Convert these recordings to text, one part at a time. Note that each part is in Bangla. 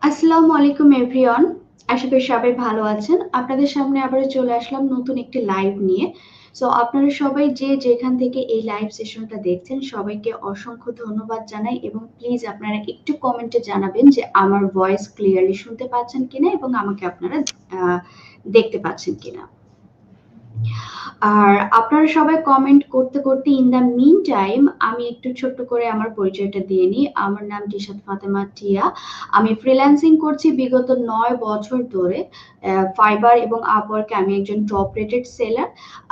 আসসালামু আলাইকুম এভরিওয়ান। আশা করি সবাই ভালো আছেন। আপনাদের সামনে আবারও চলে আসলাম নতুন একটি লাইভ নিয়ে। সো আপনারা সবাই যে যেখান থেকে এই লাইভ সেশনটা দেখছেন সবাইকে অসংখ্য ধন্যবাদ জানাই এবং প্লিজ আপনারা একটু কমেন্টে জানাবেন যে আমার ভয়েস ক্লিয়ারলি শুনতে পাচ্ছেন কিনা এবং আমাকে আপনারা আহ, দেখতে পাচ্ছেন কিনা। আর আপনারা সবাই কমেন্ট করতে করতে ইন দ্য মিন টাইম আমি একটু ছোট্ট করে আমার পরিচয়টা দিয়ে নিই। আমার নাম টিশাত ফাতেমা টিয়া। আমি ফ্রিল্যান্সিং করছি বিগত ৯ বছর ধরে। ফাইবার এবং আপওয়ার্কে আমি একজন টপ রেটেড সেলার।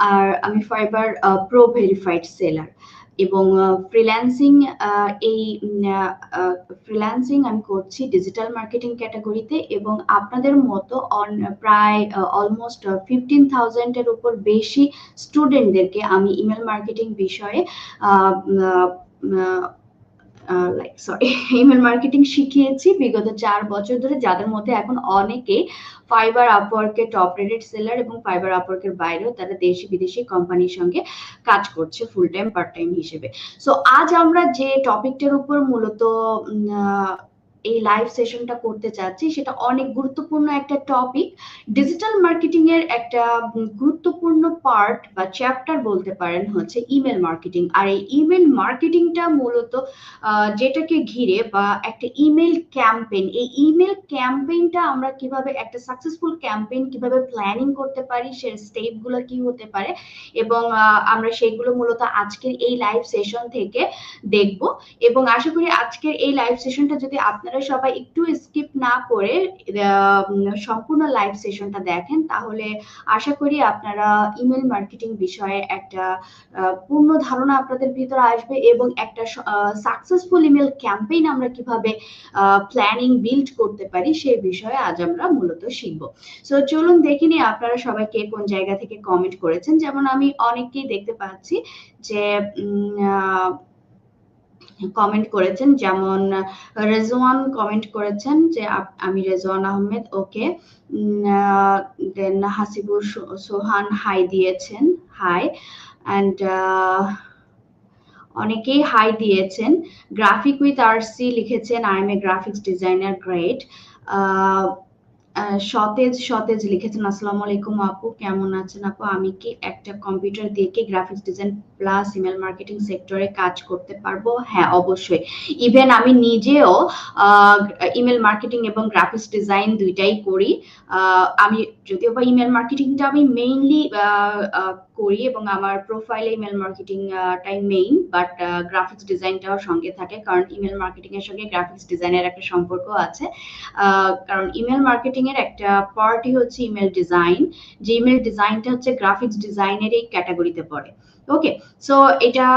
আর আমি ফাইবার প্রো ভেরিফাইড সেলার এবং ফ্রিল্যান্সিং এই ফ্রিল্যান্সিং আমি করছি ডিজিটাল মার্কেটিং ক্যাটাগরিতে এবং আপনাদের মতো প্রায় অলমোস্ট 15,000 এর উপর বেশি স্টুডেন্টদেরকে আমি ইমেল মার্কেটিং বিষয়ে ইমেল মার্কেটিং শিখিয়েছি বিগত 4 বছর ধরে, যাদের মধ্যে এখন অনেকে ফাইবার আপওয়ার্কের টপ রেটেড সেলার এবং ফাইবার আপওয়ার্কের বাইরেও তারা দেশি বিদেশি কোম্পানির সঙ্গে কাজ করছে ফুল টাইম পার্ট টাইম হিসেবে। সো আজ আমরা যে টপিকটার উপর মূলত এই লাইভ সেশনটা করতে চাচ্ছি সেটা অনেক গুরুত্বপূর্ণ একটা টপিক। ডিজিটাল মার্কেটিং এর একটা গুরুত্বপূর্ণ পার্ট বা চ্যাপ্টার বলতে পারেন হচ্ছে ইমেল মার্কেটিং। আর এই ইমেল মার্কেটিংটা মূলত যেটাকে ঘিরে বা একটা ইমেল ক্যাম্পেইন, এই ইমেল ক্যাম্পেইনটা আমরা কিভাবে একটা সাকসেসফুল ক্যাম্পেইন কিভাবে প্ল্যানিং করতে পারি, সে স্টেপগুলো কি হতে পারে এবং আমরা সেগুলো মূলত আজকের এই লাইভ সেশন থেকে দেখব। এবং আশা করি আজকের এই লাইভ সেশনটা যদি আপনারা সবাই একটু স্কিপ না করে সম্পূর্ণ লাইভ সেশনটা দেখেন তাহলে আশা করি আপনারা ইমেল মার্কেটিং বিষয়ে একটা পূর্ণ ধারণা আপনাদের ভিতরে আসবে এবং একটা সাকসেসফুল ইমেল ক্যাম্পেইন আমরা কিভাবে প্ল্যানিং বিল্ড করতে পারি সেই বিষয়ে আজ আমরা মূলত শিখবো। সো চলুন দেখে নিই আপনারা সবাই কে কোন জায়গা থেকে কমেন্ট করেছেন। যেমন আমি অনেককেই দেখতে পাচ্ছি যে কমেন্ট করেছেন, যেমন রেজওয়ান কমেন্ট করেছেন যে আমি রেজওয়ান আহমেদ, ওকে। দেন হাসিবুর সোহান হাই দিয়েছেন, হাই। অ্যান্ড অনেকেই হাই দিয়েছেন। গ্রাফিক উইথ আরসি লিখেছেন I M A graphics designer, great. সতেজ সতেজ লিখেছেন আসসালামু আলাইকুম আপু, কেমন আছেন আপু? আমি কি একটা কম্পিউটার দিয়ে কি graphics design plus email marketing সেক্টরে কাজ করতে পারবো? হ্যাঁ, অবশ্যই। ইভেন আমি নিজেও ইমেল মার্কেটিং এবং গ্রাফিক্স ডিজাইন দুইটাই করি। আমি যদিও বা ইমেল মার্কেটিংটা আমি মেইনলি করি এবং আমার প্রোফাইলে ইমেল মার্কেটিং টাই মেইন, বাট গ্রাফিক্স ডিজাইনটাও সঙ্গে থাকে কারণ ইমেল মার্কেটিং এর সঙ্গে গ্রাফিক্স ডিজাইনের একটা সম্পর্ক আছে। কারণ ইমেল মার্কেটিং এর একটা পার্টই হচ্ছে ইমেল ডিজাইন, যে ইমেল ডিজাইনটা হচ্ছে গ্রাফিক্স ডিজাইনের এই ক্যাটাগরিতে পড়ে। ওকে, সো এটা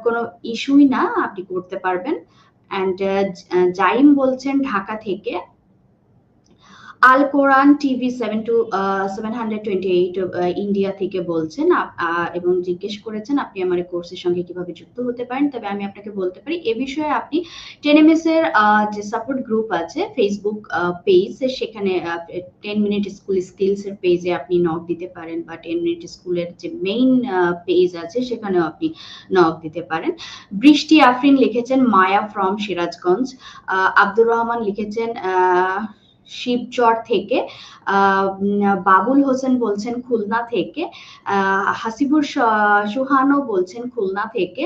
কোনো ইস্যুই না, আপনি করতে পারবেন। অ্যান্ড জাইম বলছেন ঢাকা থেকে। আল কোরআন টিভি 728 ইন্ডিয়া থেকে বলছেন এবং জিজ্ঞেস করেছেন আপনি আমার এই কোর্সের সঙ্গে কিভাবে যুক্ত হতে পারেন। তবে আমি আপনাকে বলতে পারি এ বিষয়ে আপনি 10ms এর যে সাপোর্ট গ্রুপ আছে ফেসবুক পেজ, সেখানে 10 মিনিট স্কুল স্কিলস এর পেজে আপনি নক দিতে পারেন বা 10 মিনিট স্কুলের যে মেইন পেজ আছে সেখানেও আপনি নক দিতে পারেন। বৃষ্টি আফরিন লিখেছেন মায়া ফ্রম সিরাজগঞ্জ। আব্দুর রহমান লিখেছেন শিবচর থেকে। বাবুল হোসেন বলছেন খুলনা থেকে। হাসিবুর সুহানও বলছেন খুলনা থেকে।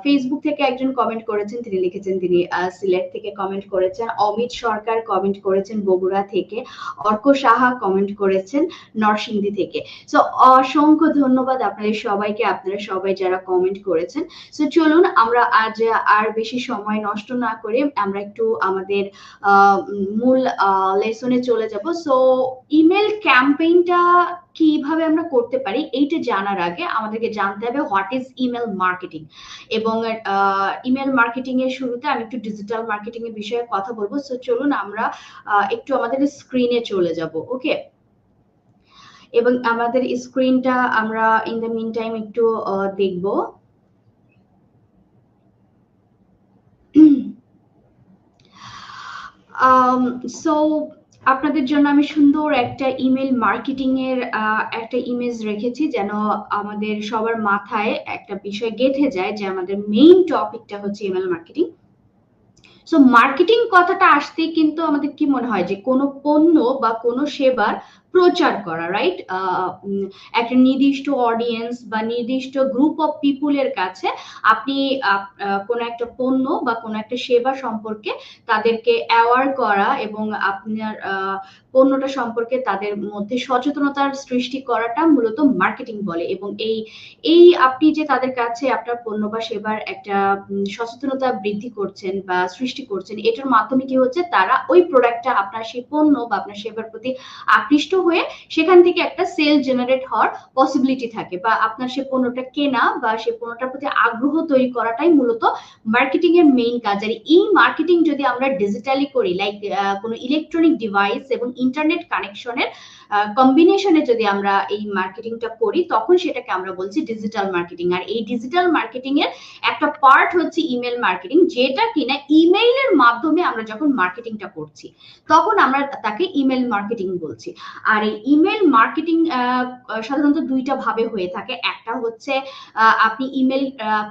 ফেসবুক থেকে একজন কমেন্ট করেছেন, তিনি লিখেছেন তিনি সিলেট থেকে কমেন্ট করেছেন। অমিত সরকার কমেন্ট করেছেন বগুড়া থেকে। অর্ক সাহা কমেন্ট করেছেন নরসিংদী থেকে। সো অসংখ্য ধন্যবাদ আপনাদের সবাইকে, আপনারা সবাই যারা কমেন্ট করেছেন। সো চলুন আমরা আজ আর বেশি সময় নষ্ট না করে আমরা একটু আমাদের মূল লেসনে চলে যাব। সো ইমেল ক্যাম্পেইনটা কিভাবে আমরা করতে পারি এইটা জানার আগে আমাদেরকে জানতে হবে হোয়াট ইজ ইমেল মার্কেটিং। এবং ইমেল মার্কেটিং এর শুরুতে আমি একটু ডিজিটাল মার্কেটিং এর বিষয়ে কথা বলবো। সো চলুন আমরা একটু আমাদের স্ক্রিনে চলে যাব, ওকে। এবং আমাদের স্ক্রিনটা আমরা ইন দ্য মিন টাইম একটু দেখব। সো আপনাদের জন্য আমি সুন্দর একটা ইমেল মার্কেটিং এর একটা ইমেজ রেখেছি যেন আমাদের সবার মাথায় একটা বিষয় গেঁথে যায় যে আমাদের মেইন টপিকটা হচ্ছে ইমেল মার্কেটিং। সো মার্কেটিং কথাটা আসতেই কিন্তু আমাদের কি মনে হয় যে কোনো পণ্য বা কোনো সেবার প্রচার করা, রাইট? একটা নির্দিষ্ট অডিয়েন্স বা নির্দিষ্ট গ্রুপ অফ পিপুলের কাছে আপনি কোনো একটা পণ্য বা কোনো একটা সেবা সম্পর্কে তাদেরকে অ্যাওয়ার করা এবং আপনার পণ্যটা সম্পর্কে তাদের মধ্যে সচেতনতার সৃষ্টি করাটা মূলত মার্কেটিং বলে। এবং এই এই আপনি যে তাদের কাছে আপনার পণ্য বা সেবার একটা সচেতনতা বৃদ্ধি করছেন বা সৃষ্টি করছেন, এটার মাধ্যমে কি হচ্ছে, তারা ওই প্রোডাক্টটা, আপনার সেই পণ্য বা আপনার সেবার প্রতি আকৃষ্ট হয়ে সেখান থেকে একটা সেল জেনারেট হওয়ার পসিবিলিটি থাকে, বা আপনার সেই পণ্যটা কেনা বা সেই পণ্যটার প্রতি আগ্রহ তৈরি করাটাই মূলত মার্কেটিং এর মেইন কাজ। আর এই মার্কেটিং যদি আমরা ডিজিটালি করি, লাইক কোনো ইলেকট্রনিক ডিভাইস এবং ইন্টারনেট কানেকশনের কম্বিনেশনে যদি আমরা এই মার্কেটিংটা করি, তখন সেটাকে আমরা বলছি ডিজিটাল মার্কেটিং। আর এই ডিজিটাল মার্কেটিং এর একটা পার্ট হচ্ছে ইমেল মার্কেটিং, যেটা কিনা ইমেইলের মাধ্যমে আমরা যখন মার্কেটিংটা করছি তখন আমরা তাকে ইমেল মার্কেটিং বলছি। আর এই ইমেল মার্কেটিং সাধারণত দুইটা ভাবে হয়ে থাকে। একটা হচ্ছে আপনি ইমেল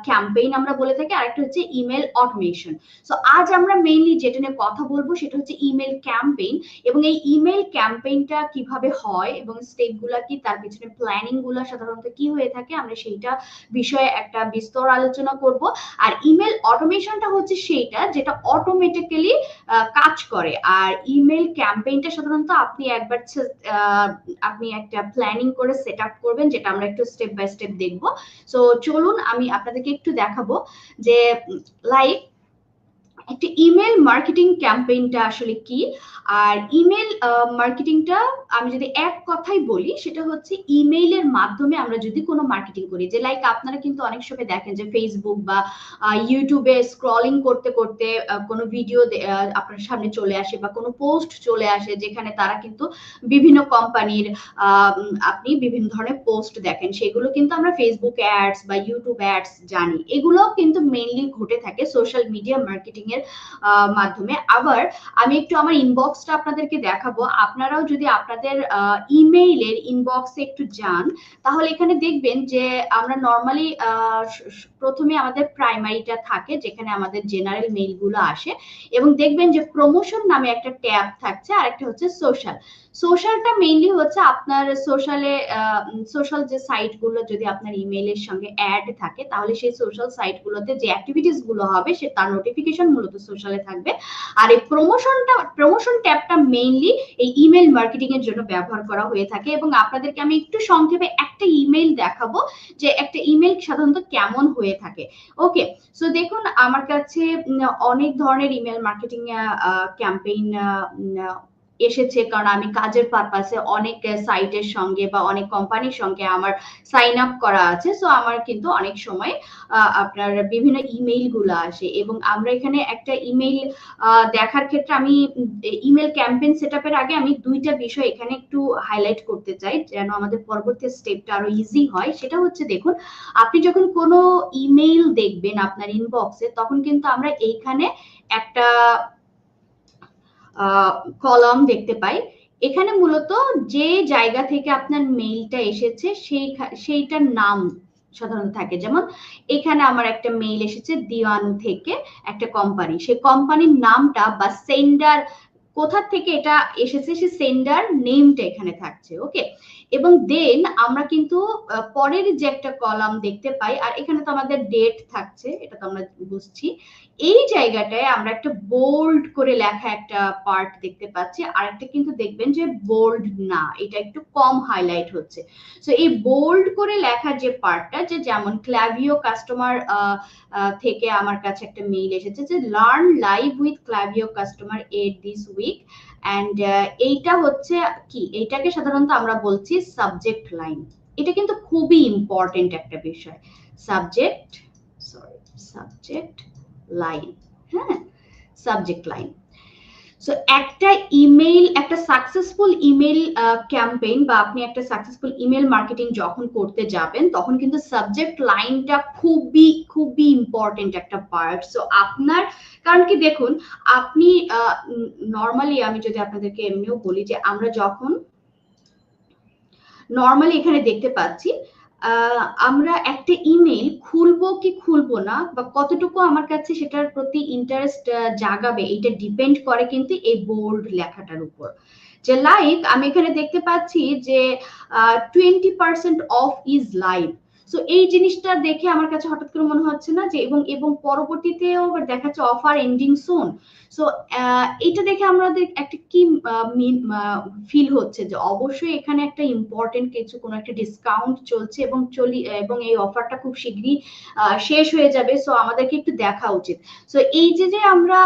ক্যাম্পেইন আমরা বলে থাকি, আর একটা হচ্ছে ইমেল অটোমেশন। সো আজ আমরা মেইনলি যেটা নিয়ে কথা বলবো সেটা হচ্ছে ইমেল ক্যাম্পেইন, এবং এই ইমেল ক্যাম্পেইনটা কিভাবে হয় এবং স্টেপ গুলা কি, তার পিছনে প্ল্যানিং গুলা সাধারণত কি হয়ে থাকে, আমরা সেইটা বিষয়ে একটা বিস্তর আলোচনা করব। আর ইমেল অটোমেশনটা হচ্ছে সেইটা যেটা অটোমেটিক্যালি কাজ করে। আর ইমেল ক্যাম্পেইনটা সাধারণত আপনি একবার আপনি একটা প্ল্যানিং করে সেট আপ করবেন, যেটা আমরা একটু স্টেপ বাই স্টেপ দেখবো। সো চলুন আমি আপনাদেরকে একটু দেখাবো যে লাইক একটা ইমেল মার্কেটিং ক্যাম্পেইনটা আসলে কি। আর ইমেল মার্কেটিংটা আমি যদি এক কথাই বলি, সেটা হচ্ছে ইমেইলের মাধ্যমে আমরা যদি কোনো মার্কেটিং করি, যে লাইক আপনারা কিন্তু অনেক সময় দেখেন যে ফেসবুক বা ইউটিউবে স্ক্রলিং করতে করতে কোনো ভিডিও আপনার সামনে চলে আসে বা কোনো পোস্ট চলে আসে, যেখানে তারা কিন্তু বিভিন্ন কোম্পানির আপনি বিভিন্ন ধরনের পোস্ট দেখেন, সেগুলো কিন্তু আমরা ফেসবুক অ্যাডস বা ইউটিউব অ্যাডস জানি। এগুলো কিন্তু মেইনলি ঘটে থাকে সোশ্যাল মিডিয়া মার্কেটিং এর মাধ্যমে। আবার আমি একটু আমার ইনবক্সটা আপনাদেরকে দেখাবো। আপনারাও যদি আপনাদের ইমেইলের ইনবক্সে একটু যান, তাহলে এখানে দেখবেন যে আমরা নর্মালি প্রথমে আমাদের প্রাইমারিটা থাকে, যেখানে আমাদের জেনারেল মেইলগুলো আসে, এবং দেখবেন যে প্রমোশন নামে একটা ট্যাব থাকছে, আর একটা হচ্ছে সোশ্যাল। সোশ্যালটা মেইনলি হচ্ছে আপনার সোশ্যাল যে সাইটগুলো যদি আপনার ইমেইলের সঙ্গে অ্যাড থাকে, তাহলে সেই সোশ্যাল সাইটগুলোতে যে অ্যাক্টিভিটিস গুলো হবে সে তার নোটিফিকেশন মূলত সোশ্যালে থাকবে। আর এই প্রমোশন ট্যাবটা মেইনলি এই ইমেল মার্কেটিং এর জন্য ব্যবহার করা হয়ে থাকে। এবং আপনাদেরকে আমি একটু সংক্ষেপে একটা ইমেল দেখাবো যে একটা ইমেল সাধারণত কেমন হয়ে থাকে। ওকে, সো দেখুন আমার কাছে অনেক ধরনের ইমেল মার্কেটিং ক্যাম্পেইন এসেছে, কারণ আমি কাজের পারপাসে অনেক সাইটের সঙ্গে বা অনেক কোম্পানির সঙ্গে আমার সাইন আপ করা আছে। সো আমার কিন্তু অনেক সময় আপনার বিভিন্ন ইমেইল গুলো আসে, এবং আমরা এখানে একটা ইমেইল দেখার ক্ষেত্রে আমি ইমেল ক্যাম্পেইন সেট আপের আগে আমি দুইটা বিষয় এখানে একটু হাইলাইট করতে চাই, যেন আমাদের পরবর্তী স্টেপটা আরো ইজি হয়। সেটা হচ্ছে, দেখুন আপনি যখন কোনো ইমেইল দেখবেন আপনার ইনবক্সে, তখন কিন্তু আমরা এইখানে একটা কলাম দেখতে পাই। এখানে মূলত যে জায়গা থেকে আপনার মেইলটা এসেছে সেইটার নাম সাধারণত থাকে। যেমন এখানে আমার একটা মেইল এসেছে দিওয়ানু থেকে, একটা কোম্পানি, সেই কোম্পানির নামটা বা সেন্ডার কোথা থেকে এটা এসেছে সে সেন্ডার নেমটা এখানে থাকছে। ওকে, এবং দেন আমরা কিন্তু পরের যে একটা কলাম দেখতে পাই, আর এখানে তো আমাদের ডেট থাকছে, এটা তো আমরা বুঝছি। এই জায়গাটায় আমরা একটা বোল্ড করে লেখা একটা পার্ট দেখতে পাচ্ছি, আর একটা কিন্তু দেখবেন যে বোল্ড না, এটা একটু কম হাইলাইট হচ্ছে। সো এই বোল্ড করে লেখা যে পার্টটা, যে যেমন ক্লাভিও কাস্টমার থেকে আমার কাছে একটা মেইল এসেছে যে learn live with Klaviyo customer at this week, and এইটা হচ্ছে কি, এইটাকে সাধারণত আমরা বলছি সাবজেক্ট লাইন। এটা কিন্তু খুবই ইম্পর্টেন্ট একটা বিষয়, সাবজেক্ট লাইন। হ্যাঁ, সাবজেক্ট লাইন। সো একটা ইমেইল, একটা সাকসেসফুল ইমেইল ক্যাম্পেইন বা আপনি একটা সাকসেসফুল ইমেইল মার্কেটিং যখন করতে যাবেন, তখন কিন্তু সাবজেক্ট লাইনটা খুবই খুবই ইম্পর্টেন্ট একটা পার্ট। সো আপনার, কারণ কি দেখুন, আপনি নর্মালি আমি যদি আপনাদেরকে এমনিও বলি যে আমরা যখন নর্মালি এখানে দেখতে পাচ্ছি আমরা একটা ইমেল খুলবো কি খুলবো না বা কতটুকু আমার কাছে সেটার প্রতি ইন্টারেস্ট জাগাবে, এটা ডিপেন্ড করে কিন্তু এই বোল্ড লেখাটার উপর। যে লাইক আমি এখানে দেখতে পাচ্ছি যে 20% অফ ইজ লাইভ। সো এই জিনিসটা দেখে আমার কাছে হঠাৎ করে মনে হচ্ছে না যে, এবং এবং পরবর্তীতেও দেখাচ্ছে অফার এন্ডিং সুন। সো এটা দেখে আমাদের একটা কি ফিল হচ্ছে যে অবশ্যই এখানে একটা ইম্পর্টেন্ট কিছু কোনো একটা ডিসকাউন্ট চলছে এবং এই অফারটা খুব শীঘ্রই শেষ হয়ে যাবে। সো আমাদেরকে একটু দেখা উচিত। সো এই যে আমরা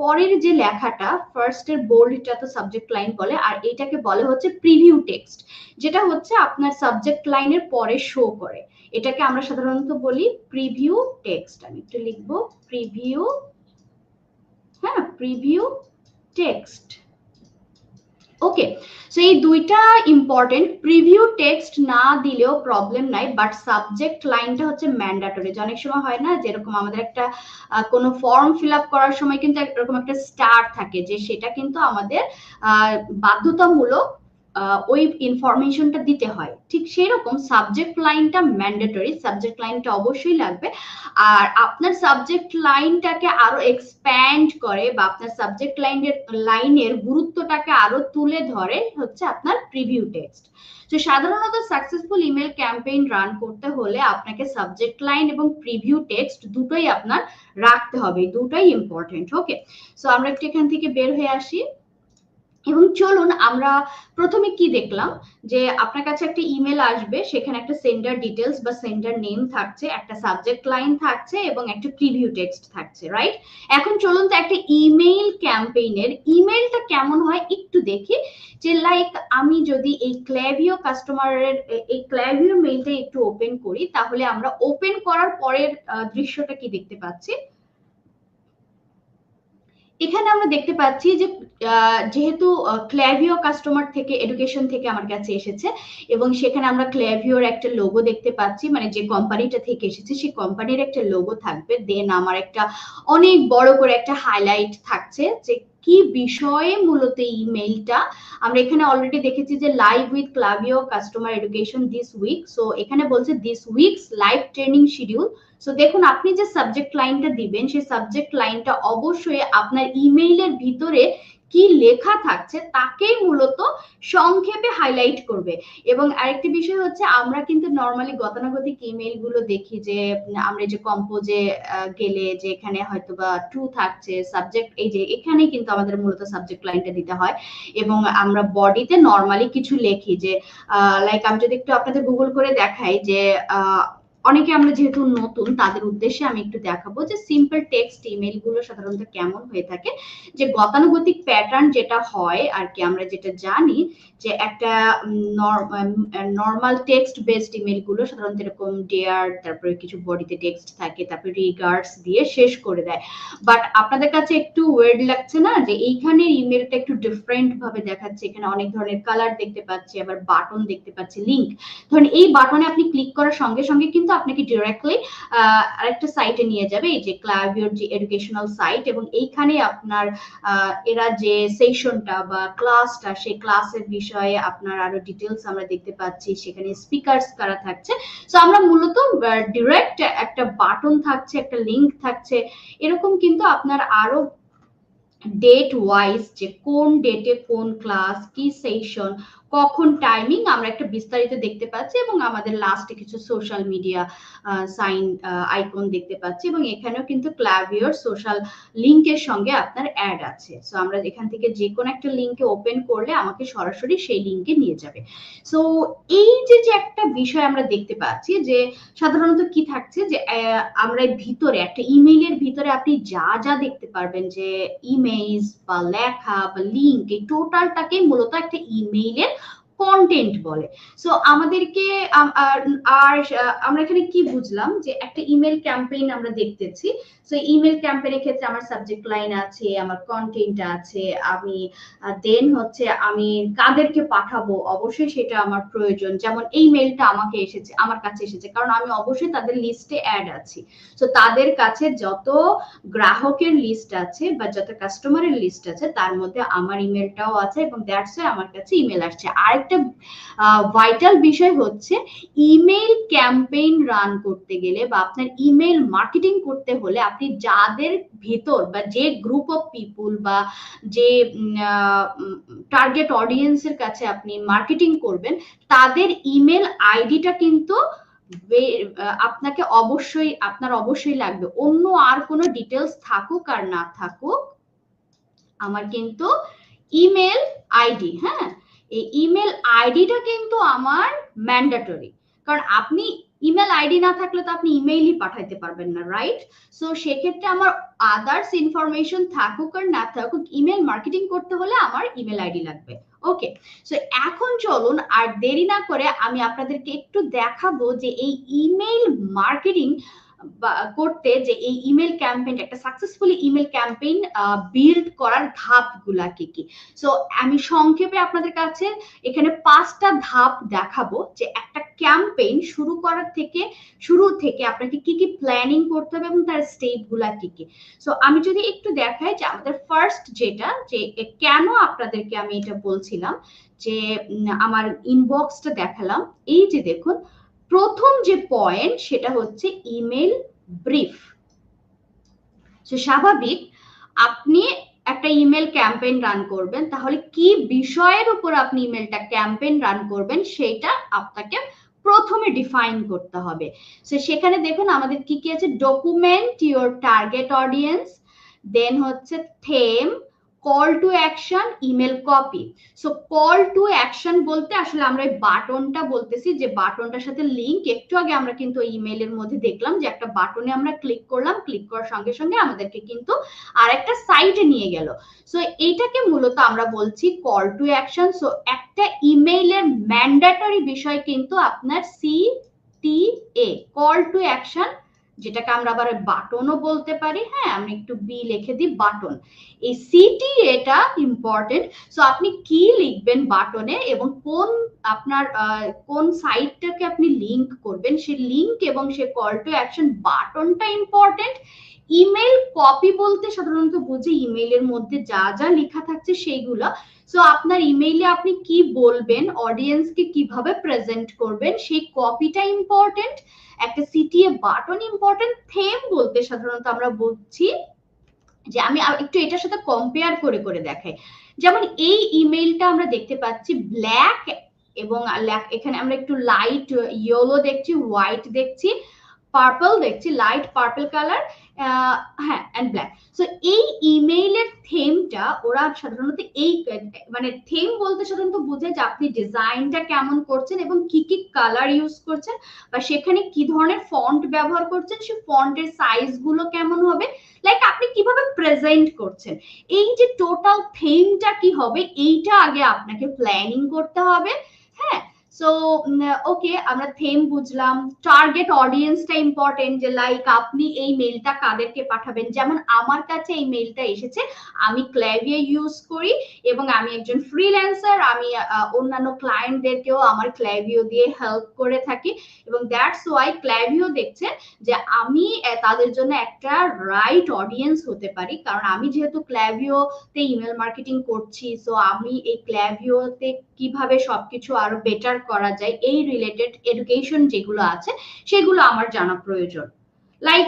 পরের যে লেখাটা ফার্স্টের বোল্ডটা তো সাবজেক্ট লাইন বলে, আর এটাকে বলে হচ্ছে প্রিভিউ টেক্সট, যেটা হচ্ছে আপনার সাবজেক্ট লাইনের পরে শো করে। এটাকে আমরা সাধারণত বলি প্রিভিউ টেক্সট। আমি একটু লিখবো প্রিভিউ, হ্যাঁ, প্রিভিউ টেক্সট। ওকে, সো এই দুইটা ইম্পর্টেন্ট। প্রিভিউ টেক্সট না দিলেও প্রবলেম নাই, বাট সাবজেক্ট লাইনটা হচ্ছে ম্যান্ডেটরি। যে অনেক সময় হয় না, যেরকম আমাদের একটা কোনো ফর্ম ফিল আপ করার সময় কিন্তু এরকম একটা স্টার থাকে, যে সেটা কিন্তু আমাদের বাধ্যতামূলক ওই ইনফরমেশনটা দিতে হয়। ঠিক সেই রকম সাবজেক্ট লাইনটা ম্যান্ডেটরি, সাবজেক্ট লাইনটা অবশ্যই লাগবে। আর আপনার সাবজেক্ট লাইনটাকে আরো এক্সপ্যান্ড করে বা আপনার সাবজেক্ট লাইনের গুরুত্বটাকে আরো তুলে ধরে হচ্ছে আপনার প্রিভিউ টেক্সট। তো সাধারণত সাকসেসফুল ইমেল ক্যাম্পেইন রান করতে হলে আপনাকে সাবজেক্ট লাইন এবং প্রিভিউ টেক্সট দুটোই আপনার রাখতে হবে, দুটোই ইম্পর্টেন্ট। ওকে, সো আমরা একটু এখান থেকে বের হয়ে আসি এবং চলুন আমরা প্রথমে কি দেখলাম, যে আপনার কাছে একটা ইমেল আসবে, সেখানে একটা সেন্ডার ডিটেলস বা সেন্ডার নেম থাকছে, একটা সাবজেক্ট লাইন থাকছে এবং একটা প্রিভিউ টেক্সট থাকছে, রাইট? এখন চলুন তো একটা ইমেইল ক্যাম্পেইনের ইমেলটা কেমন হয় একটু দেখি। যে লাইক আমি যদি এই ক্ল্যাভিও কাস্টমারের এই ক্ল্যাভিও মেইলটা একটু ওপেন করি, তাহলে আমরা ওপেন করার পরের দৃশ্যটা কি দেখতে পাচ্ছি। এখানে আমরা দেখতে পাচ্ছি যে যেহেতু ক্ল্যাভিও কাস্টমার থেকে এডুকেশন থেকে আমার কাছে এসেছে এবং সেখানে আমরা ক্ল্যাভিওর একটা লোগো দেখতে পাচ্ছি, মানে যে কোম্পানিটা থেকে এসেছে সেই কোম্পানির একটা লোগো থাকবে। দেন আমার একটা অনেক বড় করে একটা হাইলাইট থাকছে যে কি বিষয়ে মূলত ইমেইলটা। আমরা এখানে অলরেডি দেখেছি যে live with Klaviyo customer education this week. So এখানে বলছে this week's live training schedule. So দেখুন, আপনি যে সাবজেক্ট লাইনটা দিবেন সেই সাবজেক্ট লাইনটা অবশ্যই আপনার ইমেইলের ভিতরে কি লেখা থাকছে তাকেই মূলত সংক্ষেপে হাইলাইট করবে। এবং আরেকটি বিষয় হচ্ছে, আমরা কিন্তু নর্মালি গতানুগতিক ইমেইল গুলো দেখি যে আমরা যে কম্পোজে গেলে যে এখানে হয়তো বা টু থাকছে সাবজেক্ট, এই যে এখানে কিন্তু আমাদের মূলত সাবজেক্ট লাইনটা দিতে হয় এবং আমরা বডিতে নর্মালি কিছু লেখি। যে লাইক আমি যদি একটু আপনাদের গুগল করে দেখাই, যে অনেকে আমরা যেহেতু নতুন তাদের উদ্দেশ্যে আমি একটু দেখাবো যে সিম্পল টেক্সট ইমেল গুলো সাধারণত কেমন হয়ে থাকে। যে গতানুগতিক প্যাটার্ন যেটা হয় আর কি, আমরা যেটা জানি যে একটা নর্মাল টেক্সট বেসড ইমেল গুলো সাধারণত এরকম ডেয়ার, তারপরে কিছু বডিতে টেক্সট থাকে, তারপরে রিগার্ডস দিয়ে শেষ করে দেয়। বাট আপনাদের কাছে একটু ওয়ার্ড লাগছে না যে এইখানে ইমেলটা একটু ডিফারেন্ট ভাবে দেখাচ্ছে? এখানে অনেক ধরনের কালার দেখতে পাচ্ছি, আবার বাটন দেখতে পাচ্ছি, লিঙ্ক। ধরুন এই বাটনে আপনি ক্লিক করার সঙ্গে সঙ্গে কিন্তু আপনাকে ডিরেক্টলি আরেকটা সাইটে নিয়ে যাবে, এই যে ক্ল্যাভিওর যে এডুকেশনাল সাইট, এবং এইখানে আপনার এরা যে সেশনটা বা ক্লাসটা, সেই ক্লাসের বিষয়ে আপনার আরো ডিটেলস আমরা দেখতে পাচ্ছি। সেখানে স্পিকারস কারা থাকছে। সো আমরা মূলত ডিরেক্ট একটা বাটন থাকছে, একটা লিঙ্ক থাকছে, এরকম কিন্তু আপনার আরো ডেট ওয়াইজ যে কোন ডেটে কোন ক্লাস, কি সেশন, কখন টাইমিং, আমরা একটা বিস্তারিত দেখতে পাচ্ছি এবং আমাদের লাস্টে কিছু সোশ্যাল মিডিয়া সাইন আইকন দেখতে পাচ্ছি এবং এখানেও কিন্তু ক্ল্যাভিওর সোশ্যাল লিংকের সঙ্গে আপনার অ্যাড আছে। সো আমরা এখান থেকে যে কোনো একটা লিংকে ওপেন করলে আমাকে সরাসরি সেই লিংকে নিয়ে যাবে। সো এই যে একটা বিষয় আমরা দেখতে পাচ্ছি যে সাধারণত কি থাকছে, যে আমরা ভিতরে একটা ইমেইলের ভিতরে আপনি যা যা দেখতে পারবেন, যে ইমেজ বা লেখা বা লিঙ্ক, এই টোটালটাকে মূলত একটা ইমেইলের কন্টেন্ট বলে। সো আমাদেরকে আমরা এখানে কি বুঝলাম, যে একটা ইমেল ক্যাম্পেইন আমরা দেখতেছি। সো ইমেল ক্যাম্পেইনের ক্ষেত্রে আমার সাবজেক্ট লাইন আছে, আমার কন্টেন্ট আছে, আমি দেন হচ্ছে আমি কাদেরকে পাঠাবো অবশ্যই সেটা আমার প্রয়োজন। যেমন এই মেলটা আমাকে এসেছে, আমার কাছে এসেছে কারণ আমি অবশ্যই তাদের লিস্টে অ্যাড আছি। সো তাদের কাছে যত গ্রাহকের লিস্ট আছে বা যত কাস্টমারের লিস্ট আছে তার মধ্যে আমার ইমেলটাও আছে এবং দ্যাটস ওয়াই আমার কাছে ইমেল আসছে। আরেকটা আরেকটা ভাইটাল বিষয় হচ্ছে ইমেল ক্যাম্পেইন রান করতে গেলে বা আপনার ইমেল মার্কেটিং করতে হলে আপনি যাদের ভিতর বা যে গ্রুপ অফ পিপুল বা যে টার্গেট অডিয়েন্সের কাছে আপনি মার্কেটিং করবেন তাদের ইমেল আইডিটা কিন্তু আপনার অবশ্যই লাগবে। অন্য আর কোনো ডিটেলস থাকুক আর না থাকুক, আমার কিন্তু ইমেল আইডি, হ্যাঁ, এই ইমেল আইডিটা কিন্তু আমার ম্যান্ডেটরি, কারণ আপনি ইমেল আইডি না থাকলে তো আপনি ইমেইলই পাঠাইতে পারবেন না, রাইট? সো সেক্ষেত্রে আমার আদার্স ইনফরমেশন থাকুক আর না থাকুক, ইমেল মার্কেটিং করতে হলে আমার ইমেল আইডি লাগবে। ওকে, সো এখন চলুন আর দেরি না করে আমি আপনাদেরকে একটু দেখাবো যে এই ইমেল মার্কেটিং করতে যে এই ইমেল ক্যাম্পেইন, একটা সাকসেসফুলি ইমেল ক্যাম্পেইন বিল্ড করার ধাপগুলা কি কি। সো আমি সংক্ষেপে আপনাদের কাছে এখানে 5টা ধাপ দেখাবো যে একটা ক্যাম্পেইন শুরু থেকে আপনাকে কি কি প্ল্যানিং করতে হবে এবং তার স্টেপ গুলা কি কি। সো আমি যদি একটু দেখাই যে আমাদের ফার্স্ট যেটা, যে কেন আপনাদেরকে আমি এটা বলছিলাম যে আমার ইনবক্সটা দেখালাম, এই যে দেখুন প্রথম যে পয়েন্ট সেটা হচ্ছে ইমেল ব্রিফ। সো স্বাভাবিক আপনি একটা ইমেল ক্যাম্পেইন রান করবেন, তাহলে কি বিষয়ের উপর আপনি ইমেলটা ক্যাম্পেইন রান করবেন সেটা আপনাকে প্রথমে ডিফাইন করতে হবে। সো সেখানে দেখুন আমাদের কি কি আছে, document your target audience, then হচ্ছে theme, call to action, email copy. So call to action বলতে আসলে আমরা এই বাটনটা বলতেছি, যে বাটনটার সাথে লিংক, একটু আগে আমরা কিন্তু ইমেলের মধ্যে দেখলাম যে একটা বাটনে আমরা ক্লিক করলাম, ক্লিক করার সঙ্গে সঙ্গে আমাদেরকে কিন্তু আর একটা সাইটে নিয়ে গেল। সো এইটাকে মূলত আমরা বলছি কল টু অ্যাকশন। সো একটা ইমেইলের ম্যান্ডেটরি বিষয় কিন্তু আপনার CTA, কল টু অ্যাকশন, যেটাকে আমরা আবার বাটনও বলতে পারি, হ্যাঁ আমি একটু বি লিখে দিই বাটন, এই CTA টা ইম্পর্টেন্ট। সো আপনি কি লিখবেন বাটনে এবং কোন সাইটটাকে আপনি লিংক করবেন, সেই লিংক এবং সেই কল টু অ্যাকশন বাটনটা ইম্পর্টেন্ট। ইমেল কপি বলতে সাধারণত বুঝে ইমেইলের মধ্যে যা যা লেখা থাকছে সেইগুলো। সো আপনার ইমেইলে আপনি কি বলবেন, অডিয়েন্সকে কিভাবে প্রেজেন্ট করবেন, সেই কপিটা ইম্পর্টেন্ট। একটা CTA বাটন ইম্পর্টেন্ট। থেম বলতে সাধারণত আমরা বুঝছি, যে আমি একটু এটার সাথে কম্পেয়ার করে করে দেখাই। যেমন এই ইমেইলটা আমরা দেখতে পাচ্ছি ব্ল্যাক এবং এখানে আমরা একটু লাইট ইয়েলো দেখছি, হোয়াইট দেখছি, পার্পল দেখছি, লাইট পার্পল কালার, হ্যাঁ এন্ড ব্ল্যাক। সো এই ইমেইলের থেমটা ওরা সাধারণত এই মানে থেম বলতে সাধারণত বোঝায় যে আপনি ডিজাইনটা কেমন করছেন এবং কি কি কালার ইউজ করছেন বা সেখানে কি ধরনের ফন্ট ব্যবহার করছেন, সেই ফন্টের সাইজ গুলো কেমন হবে, লাইক আপনি কিভাবে প্রেজেন্ট করছেন, এই যে টোটাল থেমটা কি হবে এইটা আগে আপনাকে প্ল্যানিং করতে হবে। হ্যাঁ, সো ওকে আমরা থেম বুঝলাম। টার্গেট অডিয়েন্সটা ইম্পর্টেন্ট, যে লাইক আপনি এই মেলটা কাদেরকে পাঠাবেন। যেমন আমার কাছে এই মেলটা এসেছে, আমি ক্ল্যাভিও ইউজ করি এবং আমি একজন ফ্রিল্যান্সার, আমি অন্যান্য ক্লায়েন্টদেরকেও আমার ক্ল্যাভিও দিয়ে হেল্প করে থাকি এবং দ্যাটস ওয়াই ক্ল্যাভিও দেখছেন যে আমি তাদের জন্য একটা রাইট অডিয়েন্স হতে পারি, কারণ আমি যেহেতু ক্ল্যাভিওতে ইমেল মার্কেটিং করছি। সো আমি এই ক্ল্যাভিওতে কিভাবে সবকিছু আরো বেটার করা যায়, এই রিলেটেড এডুকেশন যেগুলো আছে সেগুলো আমার জানা প্রয়োজন। লাইক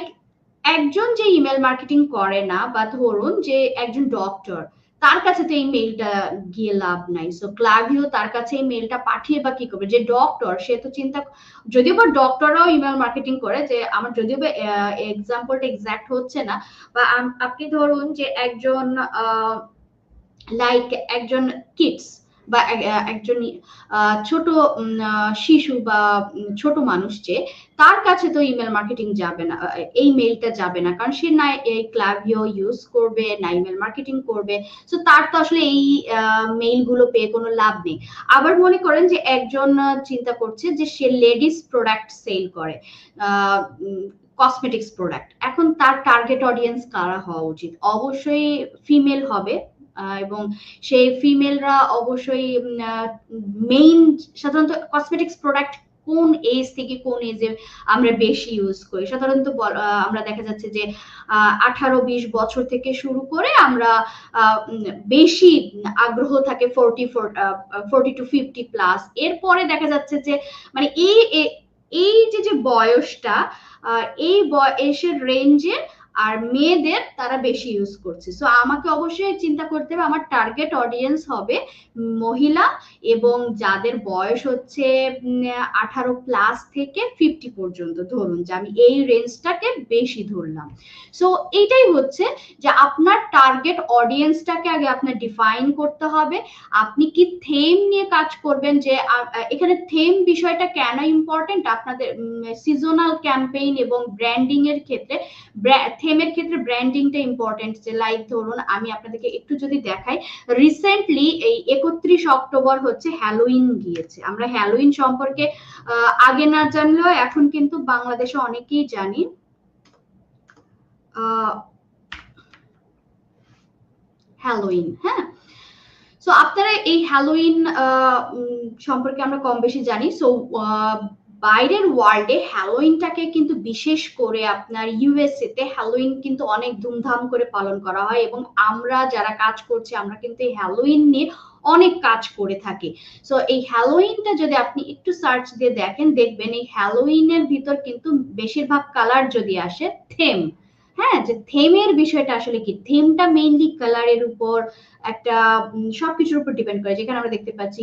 একজন যে ইমেল মার্কেটিং করে না, বা ধরুন যে একজন ডক্টর, তার কাছে তো এই মেলটা গিয়ে লাভ নাই। সো ক্লাভিও তার কাছে এই মেলটা পাঠিয়ে বা কি করবে, যে ডক্টর সে তো চিন্তা, যদিও বা ডক্টররাও ইমেল মার্কেটিং করে, যে আমার যদিও বা এক্সাম্পলটা এক্সাক্ট হচ্ছে না, বা আপনি ধরুন যে একজন লাইক একজন কিডস বা একজন ছোট শিশু বা ছোট মানুষ, যে তার কাছে তো ইমেল মার্কেটিং যাবে না, এই মেলটা যাবে না, কারণ সে না এই ক্লাভিও ইউজ করবে না ইমেল মার্কেটিং করবে। সো তার তো আসলে এই মেইল গুলো পেয়ে কোনো লাভ নেই। আবার মনে করেন যে একজন চিন্তা করছে যে সে লেডিস প্রোডাক্ট সেল করে, কসমেটিক্স প্রোডাক্ট, এখন তার টার্গেট অডিয়েন্স কারা হওয়া উচিত, অবশ্যই ফিমেল হবে এবং সেই ফিমেলরা অবশ্যই মেইন সাধারণত কসমেটিক্স প্রোডাক্ট কোন এজ থেকে কোন এজে আমরা বেশি ইউজ করি। সাধারণত আমরা দেখা যাচ্ছে যে 18-20 বছর থেকে শুরু করে আমরা বেশি আগ্রহ থাকে 40 to 50 প্লাস। এরপরে দেখা যাচ্ছে যে মানে এই যে বয়সটা, এই বয়সের রেঞ্জে আর মেয়েদের তারা বেশি ইউজ করছে। সো আমাকে অবশ্যই চিন্তা করতে হবে আমার টার্গেট অডিয়েন্স হবে মহিলা এবং যাদের বয়স হচ্ছে 18 প্লাস থেকে 50 পর্যন্ত, ধরুন যে আমি এই রেঞ্জটাকে বেশি ধরলাম। সো এইটাই হচ্ছে যে আপনার টার্গেট অডিয়েন্সটাকে আগে আপনার ডিফাইন করতে হবে। আপনি কি থিম নিয়ে কাজ করবেন, যে এখানে থিম বিষয়টা কেন ইম্পর্টেন্ট, আপনাদের সিজনাল ক্যাম্পেইন এবং ব্র্যান্ডিং এর ক্ষেত্রে থিমের ক্ষেত্রে ব্র্যান্ডিংটা ইম্পর্টেন্ট। যে লাইক ধরুন আমি আপনাদেরকে একটু যদি দেখাই, রিসেন্টলি এই 31 অক্টোবর হচ্ছে হ্যালোইন গিয়েছে। আমরা হ্যালোইন সম্পর্কে আগে না জানলেও এখন কিন্তু বাংলাদেশে অনেকেই জানি। হ্যালোইন, হ্যাঁ। সো আপনারা এই হ্যালোইন সম্পর্কে আমরা কম বেশি জানি। সো বাইরের ওয়ার্ল্ডে হ্যালোইনটাকে কিন্তু বিশেষ করে আপনার ইউএসএ তে হ্যালোইন কিন্তু অনেক ধুমধাম করে পালন করা হয়, এবং আমরা যারা কাজ করছি আমরা কিন্তু এই হ্যালোইন নিয়ে অনেক কাজ করে থাকি। সো এই হ্যালোইনটা যদি আপনি একটু সার্চ দিয়ে দেখেন, দেখবেন এই হ্যালোইনের ভিতর কিন্তু বেশিরভাগ কালার যদি আসে থেম, হ্যাঁ, যে থেমের বিষয়টা আসলে কি, থেমটা মেইনলি কালারের উপর একটা সবকিছুর উপর ডিপেন্ড করে। যেখানে আমরা দেখতে পাচ্ছি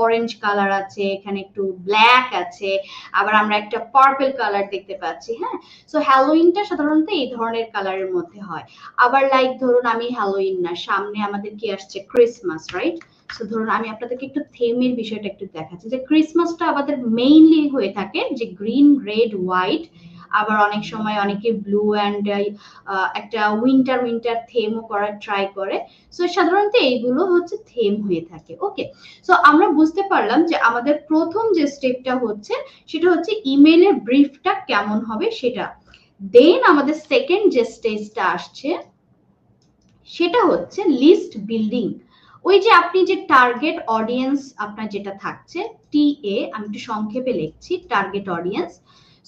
অরেঞ্জ কালার আছে, এখানে একটু ব্ল্যাক আছে, আবার আমরা একটা পার্পল কালার দেখতে পাচ্ছি, হ্যাঁ। সো হ্যালোইনটা সাধারণত এই ধরনের কালারের মধ্যে হয়। আবার লাইক ধরুন আমি হ্যালোইন না, সামনে আমাদের কি আসছে, ক্রিসমাস, রাইট। সো ধরুন আমি আপনাদেরকে একটু থেমের বিষয়টা একটু দেখাচ্ছি, যে ক্রিসমাসটা আমাদের মেইনলি হয়ে থাকে যে গ্রিন, রেড, হোয়াইট, আবার অনেক সময় অনেকে ব্লু অ্যান্ড একটা উইন্টার থেমও করার ট্রাই করে। সো সাধারণত এইগুলো হচ্ছে থেম হয়ে থাকে। ওকে, সো আমরা বুঝতে পারলাম যে আমাদের প্রথম যে স্টেপটা হচ্ছে সেটা হচ্ছে ইমেইলের ব্রিফটা কেমন হবে সেটা। দেন আমাদের সেকেন্ড যে স্টেজটা আসছে সেটা হচ্ছে লিস্ট বিল্ডিং। ওই যে আপনি যে টার্গেট অডিয়েন্স আপনার যেটা থাকছে টিএ, আমি একটু সংক্ষেপে লিখছি, টার্গেট অডিয়েন্স।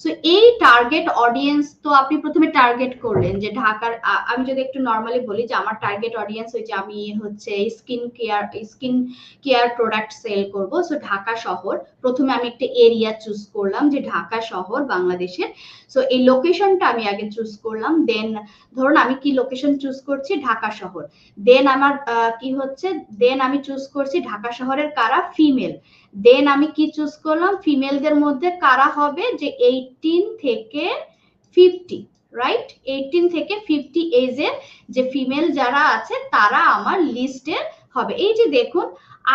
সো এই টার্গেট অডিয়েন্স তো আপনি প্রথমে টার্গেট করলেন যে ঢাকার, আমি যদি একটু নর্মালি বলি যে আমার টার্গেট অডিয়েন্স হচ্ছে আমি হচ্ছে স্কিন কেয়ার প্রোডাক্ট সেল করব। সো ঢাকা শহর, প্রথমে আমি একটা এরিয়া চুজ করলাম যে ঢাকা শহর বাংলাদেশের। সো এই লোকেশনটা আমি আগে চুজ করলাম। দেন ধরুন আমি কি লোকেশন চুজ করছি, ঢাকা শহর। দেন আমার কি হচ্ছে, দেন আমি চুজ করছি ঢাকা শহরের কারা, ফিমেল। দেন আমি কি চুজ করলাম, ফিমেলদের মধ্যে কারা হবে, যে 18 থেকে 50, রাইট, 18 থেকে 50 এজের যে ফিমেল যারা আছে তারা আমার লিস্টে হবে। এই যে দেখুন,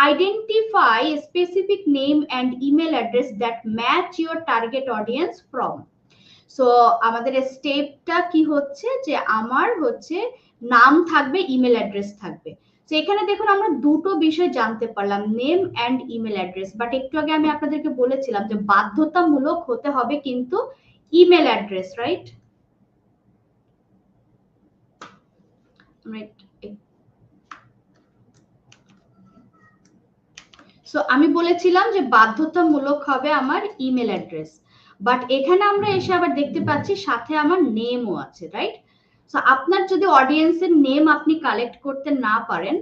identify specific name and email address that match your target audience from. So আমাদের স্টেপটা কি হচ্ছে, যে আমার হচ্ছে নাম থাকবে, ইমেল অ্যাড্রেস থাকবে। তো এখানে দেখুন আমরা দুটো বিষয় জানতে পারলাম, name and email address. But একটু আগে আমি আপনাদেরকে বলেছিলাম যে বাধ্যতামূলক হতে হবে কিন্তু ইমেল অ্যাড্রেস, রাইট। সো আমি বলেছিলাম যে বাধ্যতামূলক হবে আমার ইমেল অ্যাড্রেস, বাট এখানে আমরা এসে আবার দেখতে পাচ্ছি সাথে আমার নেমও আছে, রাইট। সো আপনার যদি অডিয়েন্সের নেম আপনি কালেক্ট করতে না পারেন,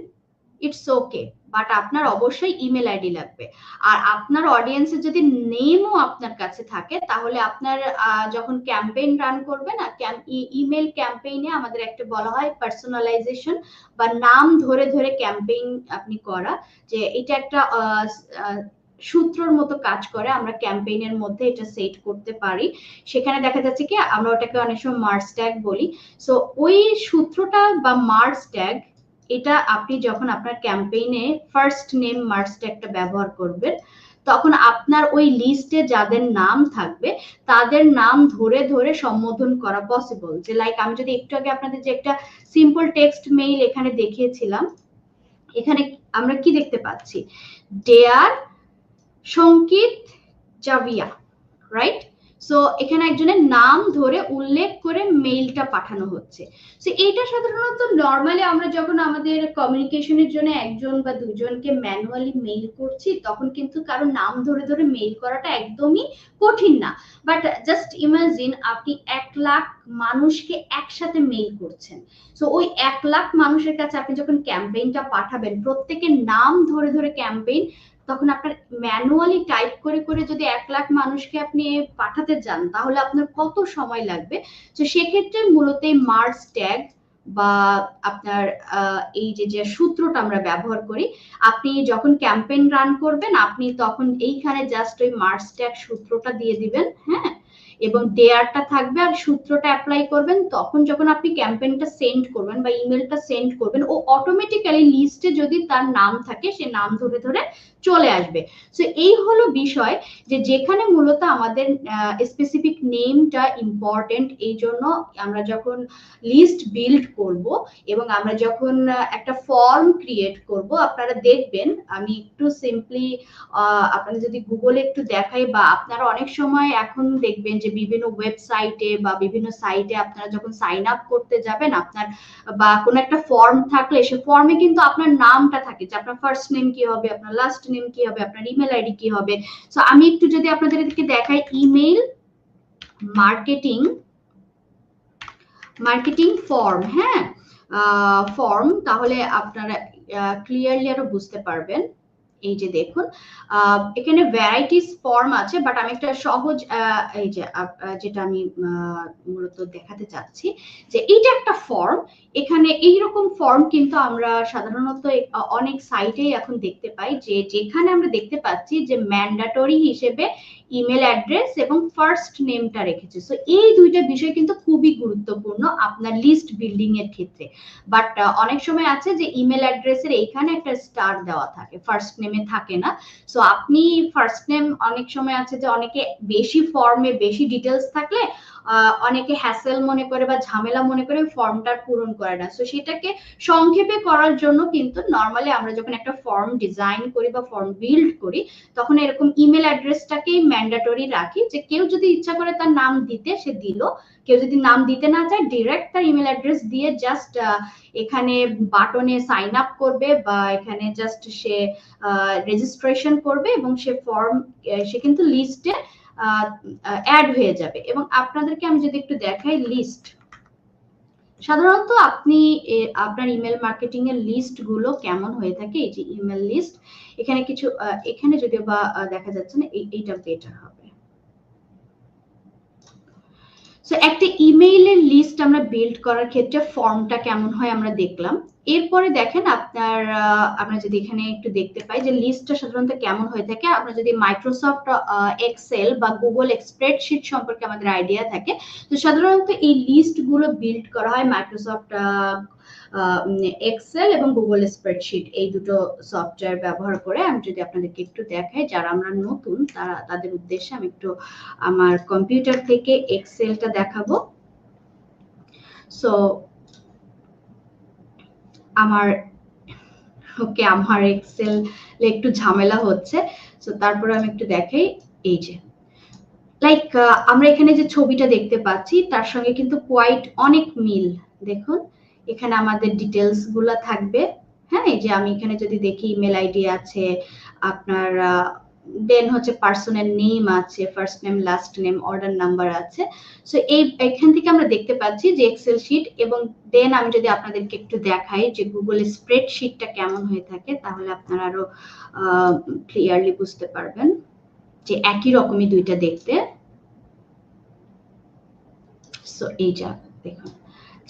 ইটস ওকে, বাট আপনার অবশ্যই ইমেল আইডি লাগবে। আর আপনার অডিয়েন্সের যদি নেমও আপনার কাছে থাকে, তাহলে আপনার যখন ক্যাম্পেইন রান করবে না, ইমেল ক্যাম্পেইনে আমাদের একটা বলা হয় পার্সোনালাইজেশন, বা নাম ধরে ধরে ক্যাম্পেইন আপনি করা, যে এটা একটা সূত্রর মতো কাজ করে। আমরা ক্যাম্পেইনের মধ্যে এটা সেট করতে পারি। সেখানে দেখা যাচ্ছে কি আমরা ওটাকে অনেক সময় মার্জ ট্যাগ বলি। সো ওই সূত্রটা বা মার্জ ট্যাগ, এটা আপনি যখন আপনার ক্যাম্পেইনে ফার্স্ট নেম মার্জ ট্যাগটা ব্যবহার করবেন, তখন আপনার ওই লিস্টে যাদের নাম থাকবে তাদের নাম ধরে ধরে সম্বোধন করা পসিবল। যে লাইক আমি যদি একটু আগে আপনাদের যে একটা সিম্পল টেক্সট মেইল এখানে দেখিয়েছিলাম, এখানে আমরা কি দেখতে পাচ্ছি, ডেয়ার সংকিত জাভিয়া, রাইট। সো এখানে একজনের নাম ধরে উল্লেখ করে মেইলটা পাঠানো হচ্ছে। সো এইটা সাধারণত নর্মালি আমরা যখন আমাদের কমিউনিকেশনের জন্য একজন বা দুজনকে ম্যানুয়ালি মেইল করছি তখন কিন্তু কারো নাম ধরে ধরে মেইল করাটা একদমই কঠিন না। বাট জাস্ট ইমাজিন আপনি 1,00,000 মানুষকে একসাথে মেইল করছেন। সো ওই 1,00,000 মানুষের কাছে আপনি যখন ক্যাম্পেইনটা পাঠাবেন, প্রত্যেকের নাম ধরে ধরে ক্যাম্পেইন, তখন আপনার ম্যানুয়ালি টাইপ করে করে যদি 1,00,000 মানুষকে আপনি পাঠাতে যান তাহলে আপনার কত সময় লাগবে। তো সেক্ষেত্রে মূলত এই মার্জ ট্যাগ বা আপনার এই যে সূত্রটা আমরা ব্যবহার করি, আপনি যখন ক্যাম্পেইন রান করবেন আপনি তখন এইখানে জাস্ট ওই মার্জ ট্যাগ সূত্রটা দিয়ে দিবেন, হ্যাঁ, এবং ডেয়ারটা থাকবে আর সূত্রটা অ্যাপ্লাই করবেন। তখন যখন আপনি ক্যাম্পেইনটা সেন্ড করবেন বা ইমেলটা সেন্ড করবেন, ও অটোমেটিক্যালি লিস্টে যদি তার নাম থাকে সে নাম ধরে ধরে চলে আসবে। সো এই হলো বিষয় যে যেখানে মূলত আমাদের স্পেসিফিক নেমটা ইম্পর্টেন্ট। এই জন্য আমরা যখন লিস্ট বিল্ড করব এবং আমরা যখন একটা ফর্ম ক্রিয়েট করব, আপনারা দেখবেন আমি একটু সিম্পলি আপনারা যদি গুগলে একটু দেখাই বা আপনারা অনেক সময় এখন দেখবেন যে বিভিন্ন ওয়েবসাইটে বা বিভিন্ন সাইটে আপনারা যখন সাইন আপ করতে যাবেন আপনার বা কোনো একটা ফর্ম থাকলে সে ফর্মে কিন্তু আপনার নামটা থাকে যে আপনার ফার্স্ট নেম কি হবে, আপনার লাস্ট নেম কি হবে, আপনার ইমেল আইডি কি হবে। সো আমি একটু যদি আপনাদেরকে দেখাই ইমেল মার্কেটিং ফর্ম, হ্যাঁ, ফর্ম, তাহলে আপনারা ক্লিয়ারলি আরো বুঝতে পারবেন। এই যে দেখুন এখানে ভ্যারাইটিস ফর্ম আছে, বাট আমি একটা সহজ এই যে যেটা আমি মূলত দেখাতে চাচ্ছি যে এইটা একটা ফর্ম। এখানে এইরকম ফর্ম কিন্তু আমরা সাধারণত অনেক সাইটেই এখন দেখতে পাই যে যেখানে আমরা দেখতে পাচ্ছি যে ম্যান্ডেটরি হিসেবে ইমেল অ্যাড্রেস এবং ফার্স্ট নেমটা রেখেছে। সো এই দুইটা বিষয় কিন্তু খুবই গুরুত্বপূর্ণ আপনার লিস্ট বিল্ডিং এর ক্ষেত্রে। বাট অনেক সময় আছে যে ইমেল অ্যাড্রেসের এইখানে একটা স্টার দেওয়া থাকে, ফার্স্ট নেমে থাকে না। সো আপনি ফার্স্ট নেম, অনেক সময় আছে যে অনেকে বেশি ফর্মে বেশি ডিটেলস থাকলে অনেকে হ্যাসেল মনে করে বা ঝামেলা মনে করে ফর্মটা পূরণ করে না। সো সেটাকে সংক্ষেপে করার জন্য কিন্তু নর্মালি আমরা যখন একটা ফর্ম ডিজাইন করি বা ফর্ম বিল্ড করি তখন এরকম ইমেল অ্যাড্রেসটাকেই ম্যান্ডেটরি রাখি যে কেউ যদি ইচ্ছা করে তার নাম দিতে সে দিল, কেউ যদি নাম দিতে না চায় ডিরেক্ট তার ইমেল অ্যাড্রেস দিয়ে জাস্ট এখানে বাটনে সাইন আপ করবে বা এখানে জাস্ট সে রেজিস্ট্রেশন করবে এবং সে কিন্তু লিস্টে অ্যাড হয়ে যাবে। এবং আপনাদেরকে আমি যদি একটু দেখাই লিস্ট, সাধারণত আপনি আপনার ইমেল মার্কেটিং এর লিস্ট গুলো কেমন হয়ে থাকে, এই যে ইমেল লিস্ট, এখানে কিছু এখানে যদিও বা দেখা যাচ্ছে না, এইটা বেটার হবে। সো একটা ইমেইলের লিস্ট আমরা বিল্ড করার ক্ষেত্রে ফর্মটা কেমন হয় আমরা দেখলাম। এরপরে দেখেন আপনার আমরা যদি এখানে একটু দেখতে পাই যে লিস্টটা সাধারণত কেমন হয়ে থাকে। আমরা যদি মাইক্রোসফট এক্সেল বা গুগল স্প্রেডশিট সম্পর্কে আমাদের আইডিয়া থাকে, তো সাধারণত এই লিস্ট গুলো বিল্ড করা হয় মাইক্রোসফট এক্সেল এবং গুগল স্প্রেডশিট এই দুটো সফটওয়্যার ব্যবহার করে। আমি যদি আপনাদেরকে একটু দেখাই, যারা আমরা নতুন তাদের উদ্দেশ্যে আমি একটু আমার কম্পিউটার থেকে এক্সেলটা দেখাবো। সো আমার এক্সেল একটু ঝামেলা হচ্ছে। সো তারপরে আমি একটু দেখাই, এই যে লাইক আমরা এখানে যে ছবিটা দেখতে পাচ্ছি তার সঙ্গে কিন্তু কোয়াইট অনেক মিল। দেখুন এখানে আমাদের ডিটেলস গুলা থাকবে, হ্যাঁ, এই যে আমি এখানে যদি দেখি ইমেল আইডি আছে আপনার, দেন হচ্ছে পার্সনের নেম আছে, first name last name, order number আছে। সো এখান থেকে আমরা দেখতে পাচ্ছি যে এক্সেল শিট। এবং দেন আমি যদি আপনাদেরকে একটু দেখাই যে গুগল স্প্রেডশিটটা কেমন হয়ে থাকে তাহলে আপনারা আরো ক্লিয়ারলি বুঝতে পারবেন যে একই রকমই দুইটা দেখতে। সো এই যা দেখুন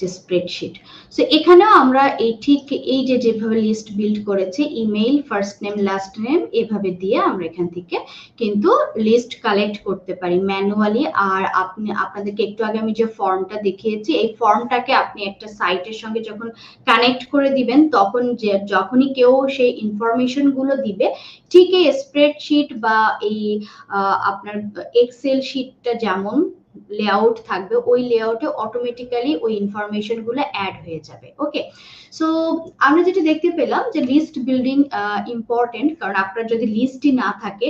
যে স্প্রেডশিট। সো এখানেও আমরা এই ঠিক এই যে যেভাবে লিস্ট বিল্ড করেছে email first name last name এভাবে দিয়ে আমরা এখান থেকে কিন্তু লিস্ট কালেক্ট করতে পারি ম্যানুয়ালি। আর আপনাদেরকে একটু আগে আমি যে ফর্মটা দেখিয়েছি এই ফর্মটাকে আপনি একটা সাইটের সঙ্গে যখন কানেক্ট করে দিবেন তখন যখনই কেউ সেই ইনফরমেশন গুলো দিবে ঠিক এই স্প্রেডশিট বা এই আপনার এক্সেল শিটটা যেমন লেআউট থাকবে ওই লেআউটে অটোমেটিক্যালি ওই ইনফরমেশন গুলো অ্যাড হয়ে যাবে। ওকে, সো আমরা যেটা দেখতে পেলাম যে লিস্ট বিল্ডিং ইম্পর্টেন্ট, কারণ আপনার যদি লিস্টই না থাকে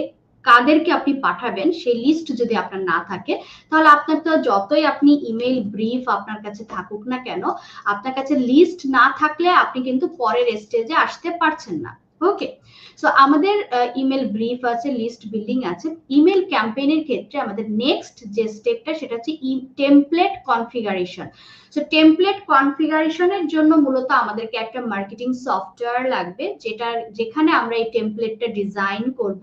কাদেরকে আপনি পাঠাবেন সেই লিস্ট যদি আপনার না থাকে, তাহলে আপনার তো যতই আপনি ইমেল ব্রিফ আপনার কাছে থাকুক না কেন, আপনার কাছে লিস্ট না থাকলে আপনি কিন্তু পরের স্টেজে আসতে পারছেন না। ওকে, সো আমাদের ইমেল ব্রিফ আছে, লিস্ট বিল্ডিং আছে। ইমেল ক্যাম্পেইনের ক্ষেত্রে আমাদের নেক্সট যে স্টেপটা সেটা হচ্ছে টেমপ্লেট কনফিগারেশন। সো টেমপ্লেট কনফিগারেশনের জন্য মূলত আমাদেরকে একটা মার্কেটিং সফটওয়্যার লাগবে, যেখানে আমরা এই টেমপ্লেটটা ডিজাইন করব।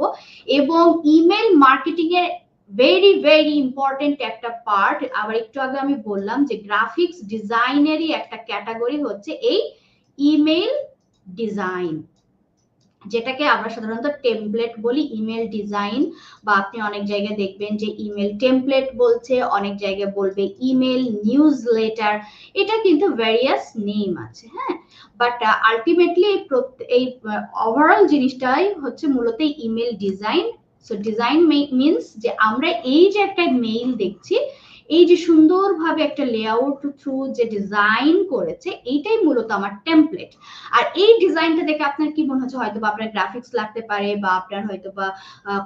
এবং ইমেল মার্কেটিং এর ভেরি ভেরি ইম্পর্টেন্ট একটা পার্ট, আবার একটু আগে আমি বললাম যে গ্রাফিক্স ডিজাইনেরই একটা ক্যাটাগরি হচ্ছে এই ইমেল ডিজাইন, যেটাকে আমরা সাধারণত টেমপ্লেট বলি। ইমেল ডিজাইন, বা আপনি অনেক জায়গায় দেখবেন যে ইমেল টেমপ্লেট বলছে, অনেক জায়গায় বলবে ইমেল নিউজ লেটার, এটা কিন্তু ভ্যারিয়াস নেম আছে, হ্যাঁ। বাট আলটিমেটলি এই ওভারঅল জিনিসটাই হচ্ছে মূলত email design. So design means যে আমরা এই যে একটা মেইল দেখছি, এই যে সুন্দরভাবে একটা লেআউট থ্রু যে ডিজাইন করেছে, এইটাই মূলত আমার টেমপ্লেট। আর এই ডিজাইনটা দেখে আপনার কি মনে হচ্ছে, হয়তো বা আপনার গ্রাফিক্স লাগতে পারে বা আপনার হয়তো বা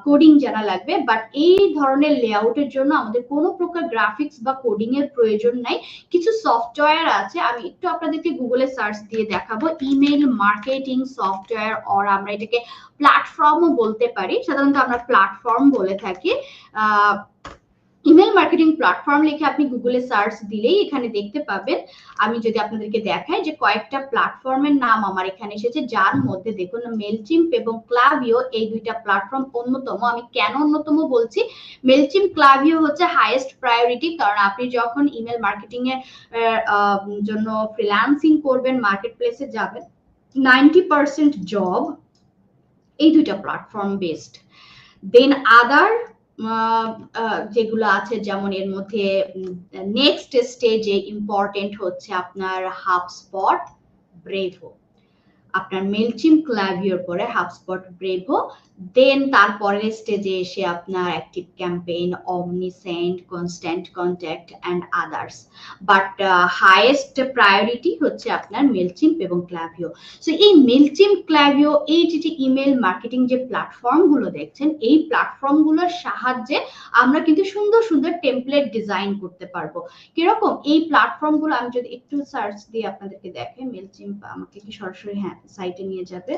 কোডিং জানা লাগবে, বাট এই ধরনের লেআউটের জন্য আমাদের কোনো প্রকার গ্রাফিক্স বা কোডিং এর প্রয়োজন নাই। কিছু সফটওয়্যার আছে, আমি একটু আপনাদেরকে গুগলে সার্চ দিয়ে দেখাবো। ইমেল মার্কেটিং সফটওয়্যার, অর আমরা এটাকে প্ল্যাটফর্মও বলতে পারি, সাধারণত আমরা প্ল্যাটফর্ম বলে থাকি। ইমেল মার্কেটিং প্ল্যাটফর্ম লিখে আপনি গুগলে সার্চ দিলেই এখানে দেখতে পাবেন। আমি যদি আপনাদেরকে দেখাই যে কয়েকটা প্ল্যাটফর্মের নাম আমার এখানে এসেছে, যার মধ্যে দেখুন মেলচিম্প এবং ক্লাভিও, এই দুইটা প্ল্যাটফর্ম অন্যতম। আমি কেন অন্যতম বলছি, মেলচিম্প ক্লাভিও হচ্ছে হাইয়েস্ট প্রায়োরিটি, কারণ আপনি যখন ইমেল মার্কেটিং এর জন্য ফ্রিল্যান্সিং করবেন, মার্কেট প্লেসে যাবেন, 90% জব এই দুইটা প্ল্যাটফর্ম বেসড। দেন আদার যেগুলো আছে, যেমন এর মধ্যে নেক্সট স্টেজে ইম্পর্টেন্ট হচ্ছে আপনার হাবস্পট, ব্রেভো। আপনার মেলচিম্প ক্লাভিওর পরে হাবস্পট, ব্রেভো, দেন তারপরের স্টেজে এসে আপনার Active Campaign, Omnisend, Constant Contact and others. But highest priority হচ্ছে আপনার মেলচিম্প এবং ক্লাভিও। সো এই মেলচিম্প, ক্লাভিও, এই যে ইমেল মার্কেটিং যে প্ল্যাটফর্মগুলো দেখছেন, এই প্ল্যাটফর্মগুলোর সাহায্যে আমরা কিন্তু সুন্দর সুন্দর টেমপ্লেট ডিজাইন করতে পারবো। কিরকম এই প্ল্যাটফর্মগুলো, আমি যদি একটু সার্চ দিয়ে আপনাদেরকে দেখাই, মেলচিম্প আমাকে কি সরাসরি হ্যাঁ সাইটে নিয়ে যাবে।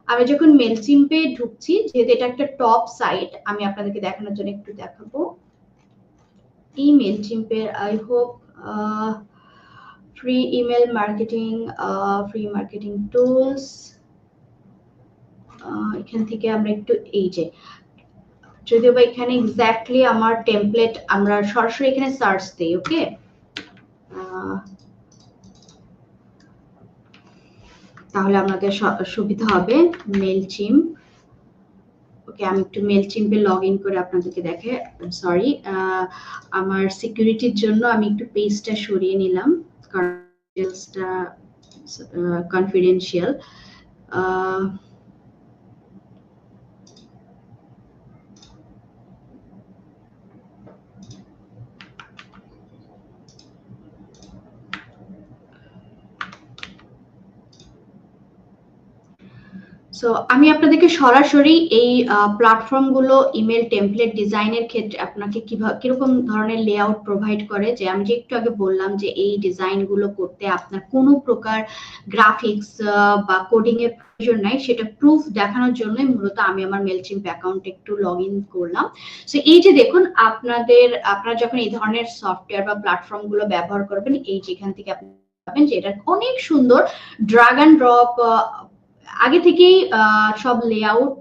আমি যখন মেলচিম্পে ঢুকছি, যেহেতু এটা একটা টপ সাইট, আমি আপনাদেরকে দেখানোর জন্য একটু দেখাবো এই মেলচিম্পের, I hope free email marketing, free marketing tools, এখান থেকে আমরা একটু এই যে, যদিও বা এখানে এক্স্যাক্টলি আমার টেমপ্লেট, আমরা সরাসরি এখানে সার্চ দিই। ওকে, তাহলে আমাদের সুবিধা হবে। মেলচিম্প, ওকে, আমি একটু মেলচিম্পে লগ ইন করে আপনাদেরকে দেখে, সরি আমার সিকিউরিটির জন্য আমি একটু পেজটা সরিয়ে নিলাম, কারণ ডিটেইলসটা কনফিডেন্সিয়াল। সো আমি আপনাদেরকে সরাসরি এই প্ল্যাটফর্মগুলো ইমেল টেমপ্লেট ডিজাইনের ক্ষেত্রে আপনাকে কিভাবে কিরকম ধরনের লেআউট প্রোভাইড করে, যে আমি যে একটু আগে বললাম যে এই ডিজাইনগুলো করতে আপনার কোনো প্রকার গ্রাফিক্স বা কোডিং এর প্রয়োজন নাই, সেটা প্রুফ দেখানোর জন্যই মূলত আমি আমার মেলচিম্প অ্যাকাউন্ট একটু লগ ইন করলাম। সো এই যে দেখুন, আপনারা যখন এই ধরনের সফটওয়্যার বা প্ল্যাটফর্মগুলো ব্যবহার করবেন, এই যেখান থেকে আপনি পাবেন যে এটা অনেক সুন্দর ড্রাগ অ্যান্ড ড্রপ আগে থেকেই সব লেআউট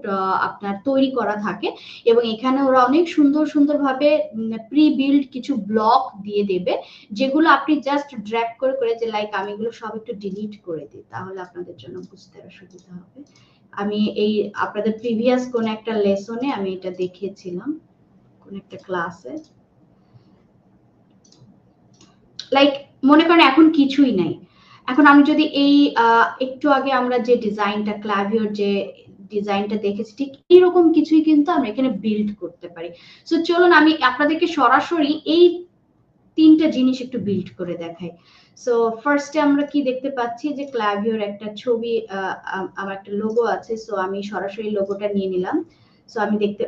আপনার তৈরি করা থাকে, এবং এখানে ওরা অনেক সুন্দর সুন্দরভাবে প্রি বিল্ড কিছু ব্লক দিয়ে দেবে, যেগুলো আপনি জাস্ট ড্র্যাগ করে করে, যে লাইক আমি এগুলো সব একটু ডিলিট করে দিই, তাহলে আপনাদের জন্য বুঝতে সুবিধা হবে। আমি এই আপনাদের প্রিভিয়াস কোন একটা লেসনে আমি এটা দেখিয়েছিলাম, কোন একটা ক্লাসে, লাইক মনে করেন এখন কিছুই নাই, এখন আমি যদি এই একটু আগে আমরা যে ডিজাইনটা, ক্লাভিওর যে ডিজাইনটা দেখেছি, ঠিক এরকম কিছুই কিন্তু আমরা এখানে বিল্ড করতে পারি। সো চলুন আমি আপনাদেরকে সরাসরি এই তিনটা জিনিস একটু বিল্ড করে দেখাই। সো ফার্স্টে আমরা কি দেখতে পাচ্ছি, যে ক্লাভিওর একটা ছবি, আমার একটা লোগো আছে, সো আমি সরাসরি লোগোটা নিয়ে নিলাম। সো আমি দেখতে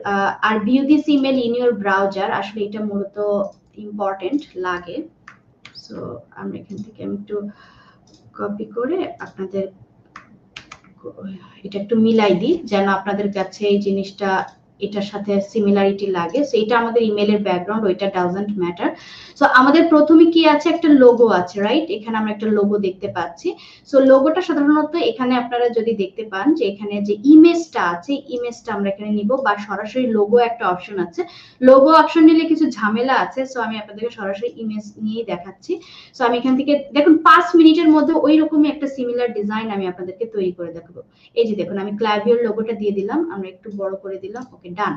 আর view this email in your browser, আসলে এটা মূলত ইম্পর্টেন্ট লাগে। সো আমরা এখান থেকে আমি একটু কপি করে আপনাদের এটা একটু মিলাই দিই যেন আপনাদের কাছে এই জিনিসটা এটার সাথে সিমিলারিটি লাগে। সো এটা আমাদের ইমেলের ব্যাকগ্রাউন্ড, ওইটা ডাজন্ট ম্যাটার। সো আমাদের প্রথমে কি আছে, একটা লোগো আছে, রাইট? এখানে আমরা একটা লোগো দেখতে পাচ্ছি। সো লোগোটা সাধারণত এখানে আপনারা যদি দেখতে পান যে এখানে যে ইমেজটা আছে, ইমেজটা আমরা এখানে নিব, বা সরাসরি লোগো একটা অপশন আছে। লোগো অপশন নিলে কিছু ঝামেলা আছে, সো আমি আপনাদেরকে সরাসরি ইমেজ নিয়েই দেখাচ্ছি। সো আমি এখান থেকে দেখুন 5 মিনিটের মধ্যে ওই রকমই একটা সিমিলার ডিজাইন আমি আপনাদেরকে তৈরি করে দেখাবো। এই যে দেখুন আমি ক্লাভিওর লোগোটা দিয়ে দিলাম, আমরা একটু বড় করে দিলাম, ওকে ডান।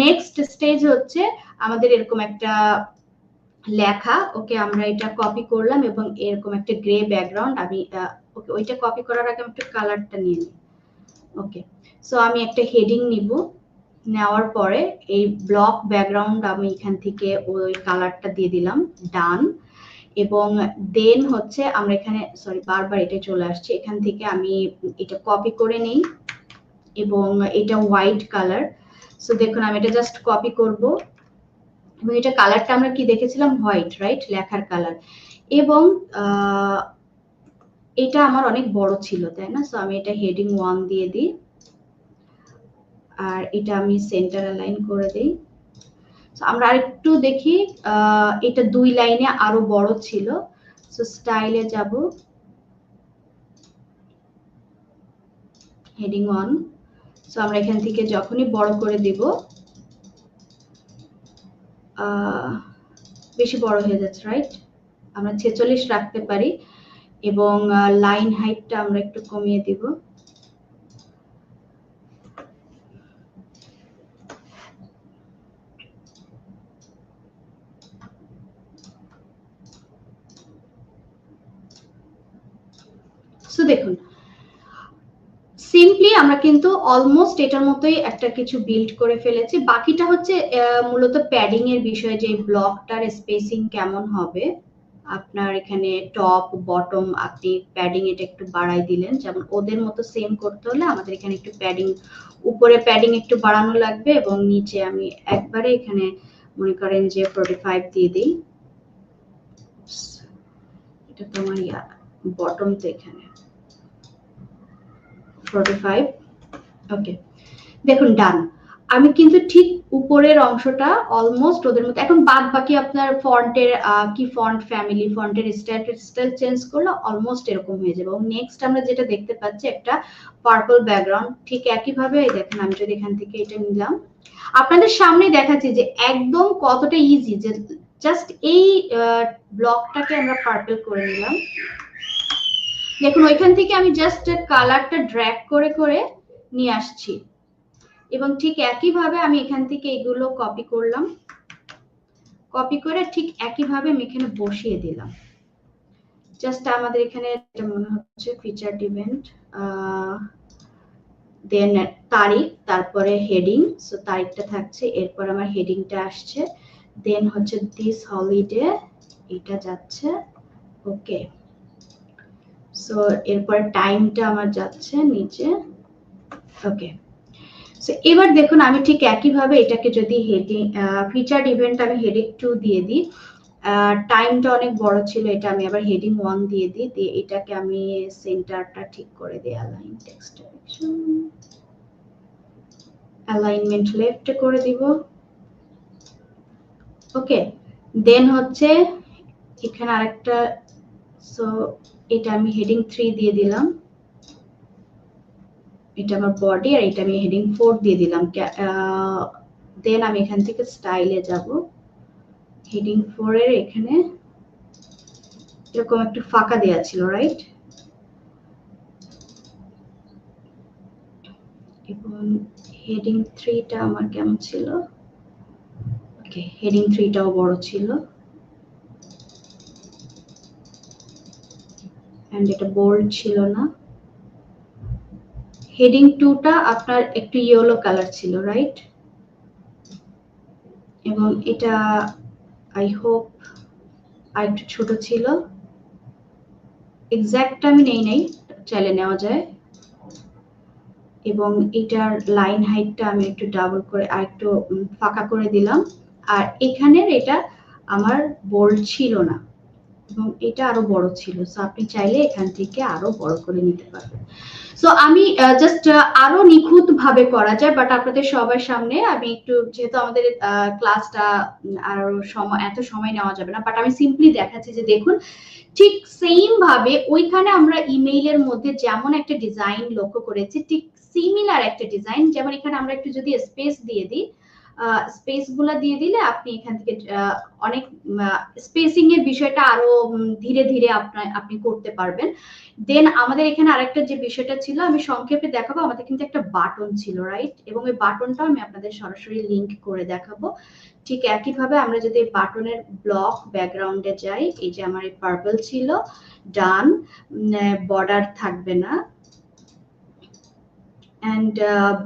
নেক্সট স্টেজ হচ্ছে আমাদের এরকম একটা লেখা, ওকে আমরা এটা কপি করলাম এবং এরকম একটা গ্রে ব্যাকগ্রাউন্ড আমি ওকে ওইটা কপি করার আগে আমি একটু কালারটা নিয়ে নিই। ওকে, সো আমি একটা হেডিং নিব, নেওয়ার পরে এই ব্লক ব্যাকগ্রাউন্ড আমি এখান থেকে ওই কালারটা দিয়ে দিলাম, ডান। এবং দেন হচ্ছে আমরা এখানে সরি বারবার এটা চলে আসছে, এখান থেকে আমি এটা কপি করে নেই এবং এটা হোয়াইট কালার। সো দেখুন আমি এটা জাস্ট কপি করব এবং এটা কালারটা আমরা কি দেখেছিলাম, হোয়াইট, রাইট? লেখার কালার। এবং এটা আমার অনেক বড় ছিল, তাই না? সো আমি এটা হেডিং 1 দিয়ে দিই আর এটা আমি সেন্টার অ্যালাইন করে দিই। আমরা আরেকটু দেখি, এটা 2 লাইনে আরো বড় ছিল। সো স্টাইলে যাব, হেডিং 1। সো আমরা এখান থেকে যখনই বড় করে দিব, বেশি বড় হয়ে যাচ্ছে, রাইট? আমরা 46 রাখতে পারি এবং লাইন হাইটটা আমরা একটু কমিয়ে দিব। সো দেখুন সিম্পলি আমরা কিন্তু অলমোস্ট এটার মতোই একটা কিছু বিল্ড করে ফেলেছি। বাকিটা হচ্ছে মূলত প্যাডিং এর বিষয়, যে ব্লকটার স্পেসিং কেমন হবে। আপনার এখানে টপ বটম আপনি প্যাডিং এটা একটু বাড়াই দিলেন, যেমন ওদের মতো সেম করতে হলে আমাদের এখানে একটু প্যাডিং, উপরে প্যাডিং একটু বাড়ানো লাগবে এবং নিচে আমি একবারে এখানে মনে করেন যে 45 দিয়ে দিই। এটা তোমার বটম তো এখানে 45। ওকে, দেখুন ডান। আমি কিন্তু ঠিক উপরের অংশটা অলমোস্ট ওদের মতো। এখন বাদ বাকি আপনার ফন্টের কি ফন্ট ফ্যামিলি, ফন্টের স্টাইল চেঞ্জ করলে অলমোস্ট এরকম হয়ে যাবে। এবং নেক্সট আমরা যেটা দেখতে পাচ্ছি একটা পার্পল ব্যাকগ্রাউন্ড, ঠিক একই ভাবে দেখেন আমি যদি এখান থেকে এটা নিলাম, আপনাদের সামনে দেখাচ্ছি যে একদম কতটা ইজি, যে জাস্ট এই ব্লকটাকে আমরা পার্পল করে নিলাম। দেখুন ওইখান থেকে আমি জাস্ট কালারটা ড্র্যাগ করে করে নিয়ে আসছি এবং ঠিক একইভাবে আমি এখান থেকে এগুলো কপি করলাম, কপি করে ঠিক একইভাবে আমি এখানে বসিয়ে দিলাম। জাস্ট আমাদের এখানে এটা মনে হচ্ছে ফিচার ইভেন্ট, দেন তারিখ, তারপরে হেডিং। সো তারিখটা থাকছে, এরপর আমার হেডিংটা আসছে, দেন হচ্ছে দিস হলিডে, এটা যাচ্ছে, ওকে। সো এরপর টাইমটা আমার যাচ্ছে নিচে, ওকে। সো এবার দেখুন আমি ঠিক একইভাবে এটাকে যদি হেডিং ফিচার্ড ইভেন্ট আমি হেডিং 2 দিয়ে দিই, টাইমটা অনেক বড় ছিল, এটা আমি আবার হেডিং 1 দিয়ে দিই, দিয়ে এটাকে আমি সেন্টারটা ঠিক করে দিই, align text direction, alignment left করে দিব, ওকে। দেন হচ্ছে এখানে আরেকটা, সো এটা আমি হেডিং 3 দিয়ে দিলাম, এটা আমার বডি, আর এটা আমি হেডিং 4 দিয়ে দিলাম। দেন আমি এখান থেকে স্টাইলে যাব, হেডিং 4 এর এখানে এরকম একটু ফাঁকা দেওয়া ছিল, রাইট? এবং হেডিং 3টা আমার কেমন ছিল, ওকে, হেডিং 3টাও বড় ছিল এন্ড এটা বোল্ড ছিল না। হেডিং 2টা আপনার একটু ইয়েলো কালার ছিল, রাইট? এবং এটা আই হোপ আর একটু ছোট ছিল, এক্সাক্ট আমি নেই চাইলে নেওয়া যায়। এবং এটার লাইন হাইটটা আমি একটু ডাবল করে আর একটু ফাঁকা করে দিলাম। আর এখানের এটা আমার বোল্ড ছিল না এবং এটা আরো বড় ছিল, সো আপনি চাইলে এখান থেকে আরো বড় করে নিতে পারবেন। সো আমি জাস্ট আরো নিখুঁত ভাবে করা যায়, বাট আপনাদের সবার সামনে আমি একটু, যেহেতু আমাদের ক্লাসটা আর সময় এত সময় নেওয়া যাবে না, বাট আমি সিম্পলি দেখাচ্ছি যে দেখুন ঠিক সেম ভাবে ওইখানে আমরা ইমেইলের মধ্যে যেমন একটা ডিজাইন লক্ষ্য করেছি, ঠিক সিমিলার একটা ডিজাইন, যেমন এখানে আমরা একটু যদি স্পেস দিয়ে দিই, স্পেস গুলা দিয়ে দিলে আপনি এখান থেকে অনেক স্পেসিং এর বিষয়টা আরো ধীরে ধীরে আপনি করতে পারবেন। দেন আমাদের এখানে আরেকটা যে বিষয়টা ছিল আমি সংক্ষেপে দেখাবো, আমাদের কিন্তু একটা বাটন ছিল, রাইট? এবং ওই বাটনটা আমি আপনাদের সরাসরি লিংক করে দেখাবো। ঠিক একইভাবে আমরা যদি বাটনের ব্লক ব্যাকগ্রাউন্ডে যাই, এই যে আমার এই পার্পল ছিল, ডান, বর্ডার থাকবে না, এন্ড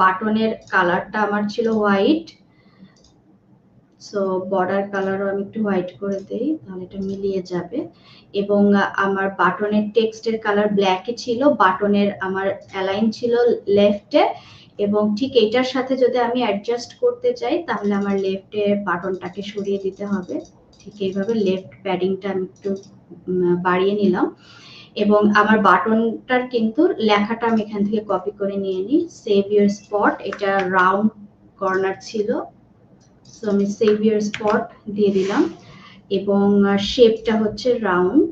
বাটনের কালারটা আমার ছিল হোয়াইট, সো বর্ডার কালারও আমি একটু হোয়াইট করে দেই, তাহলে এটা মিলিয়ে যাবে। এবং আমার বাটনের টেক্সটের কালার ব্ল্যাকই ছিল, বাটনের আমার অ্যালাইন ছিল লেফটে, এবং ঠিক এটার সাথে যদি আমি অ্যাডজাস্ট করতে চাই তাহলে আমার লেফটে বাটনটাকে সরিয়ে দিতে হবে। ঠিক এইভাবে লেফট প্যাডিংটা আমি একটু বাড়িয়ে নিলাম, এবং আমার বাটনটার কিন্তু লেখাটা আমি এখান থেকে কপি করে নিয়ে নিই। সেভ ইউর স্পট, এটা রাউন্ড কর্নার ছিল, সো আমি সেভ ইউর স্পট দিয়ে দিলাম, এবং শেপটা হচ্ছে রাউন্ড,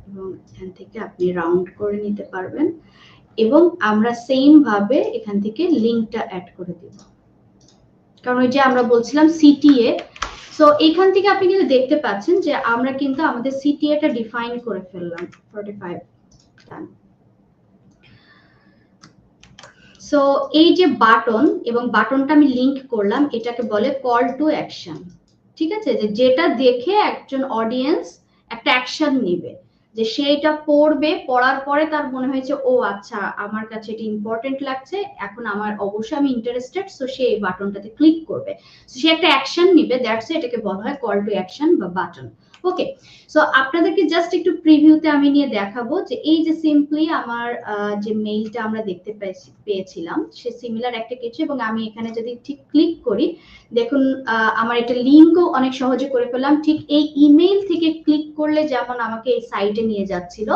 এবং এখান থেকে আপনি রাউন্ড করে নিতে পারবেন। এবং আমরা সেম ভাবে এখান থেকে লিঙ্কটা অ্যাড করে দিব, কারণ ওই যে আমরা বলছিলাম সিটিএ, সো এখান থেকে আপনি কিন্তু দেখতে পাচ্ছেন যে আমরা কিন্তু আমাদের সিটিএটা ডিফাইন করে ফেললাম 45 ডান। সো এই যে বাটন এবং বাটনটা আমি লিংক করলাম, এটাকে বলে কল টু অ্যাকশন। ঠিক আছে, যে যেটা দেখে একজন অডিয়েন্স একটা অ্যাকশন নিবে, যে সে এটা পড়বে, পড়ার পরে তার মনে হয়েছে ও আচ্ছা আমার কাছে এটা ইম্পর্টেন্ট লাগছে, এখন আমার অবশ্যই আমি ইন্টারেস্টেড, সো সে এই বাটনটাতে ক্লিক করবে, সে একটা অ্যাকশন নিবে, দ্যাটস এটাকে বলা হয় কল টু অ্যাকশন বা বাটন। ওকে, সো আপনাদেরকে জাস্ট একটু প্রিভিউতে আমি নিয়ে দেখাবো যে এই যে সিম্পলি আমার যে মেইলটা আমরা দেখতে পেয়েছিলাম সে সিমিলার একটা কিছু, এবং আমি এখানে যদি ঠিক ক্লিক করি দেখুন আমার এটা লিংকও অনেক সহজে করে ফেললাম। ঠিক এই ইমেইল থেকে ক্লিক করলে যেমন আমাকে এই সাইটে নিয়ে যাচ্ছিল,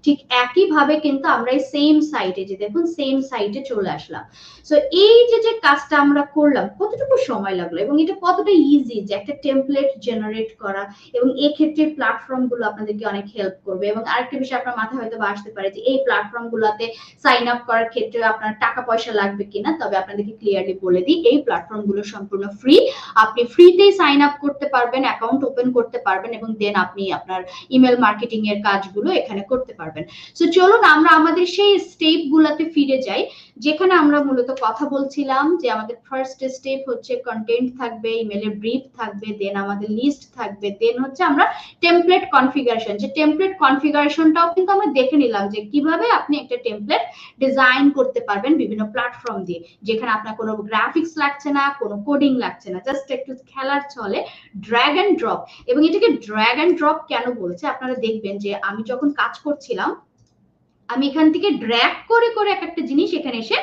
ঠিক একইভাবে কিন্তু আমরা এই সেম সাইটে, যে দেখুন সেম সাইটে চলে আসলাম। সো এই যে কাজটা আমরা করলাম কতটুকু সময় লাগলো এবং এটা কতটা ইজি যে একটা টেমপ্লেট জেনারেট করা, এবং এই ক্ষেত্রে প্ল্যাটফর্ম গুলো আপনাদেরকে অনেক হেল্প করবে। এবং আরেকটা বিষয় আপনার মাথায় হয়তো আসতে পারে যে এই প্ল্যাটফর্ম গুলোতে সাইন আপ করার ক্ষেত্রে আপনার টাকা পয়সা লাগবে কিনা, তবে আপনাদেরকে ক্লিয়ারলি বলে দিই এই প্ল্যাটফর্ম গুলো সম্পূর্ণ ফ্রি, আপনি ফ্রিতেই সাইন আপ করতে পারবেন, অ্যাকাউন্ট ওপেন করতে পারবেন, এবং দেন আপনি আপনার ইমেল মার্কেটিং এর কাজগুলো এখানে করতে পারবেন। সো চলুন আমরা আমাদের সেই স্টেপ গুলাতে ফিরে যাই, যেখানে আমরা মূলত কথা বলছিলাম যে আমাদের ফার্স্ট স্টেপ হচ্ছে কন্টেন্ট থাকবে, ইমেলের ব্রিফ থাকবে, দেন আমাদের লিস্ট থাকবে, দেন হচ্ছে আমরা টেমপ্লেট কনফিগারেশন, যে টেমপ্লেট কনফিগারেশনটাও কিন্তু আমরা দেখে নিলাম যে কিভাবে আপনি একটা টেমপ্লেট ডিজাইন করতে পারবেন বিভিন্ন প্ল্যাটফর্ম দিয়ে, যেখানে আপনার কোনো গ্রাফিক্স লাগছে না, কোনো কোডিং লাগছে না, জাস্ট একটু খেলার চলে ড্র্যাগ এন্ড ড্রপ। এবং এটাকে ড্র্যাগ এন্ড ড্রপ কেন বলছে আপনারা দেখবেন যে আমি যখন কাজ করছিলাম আমি এখান থেকে ড্র্যাগ করে করে এক একটা জিনিস এখানে এসে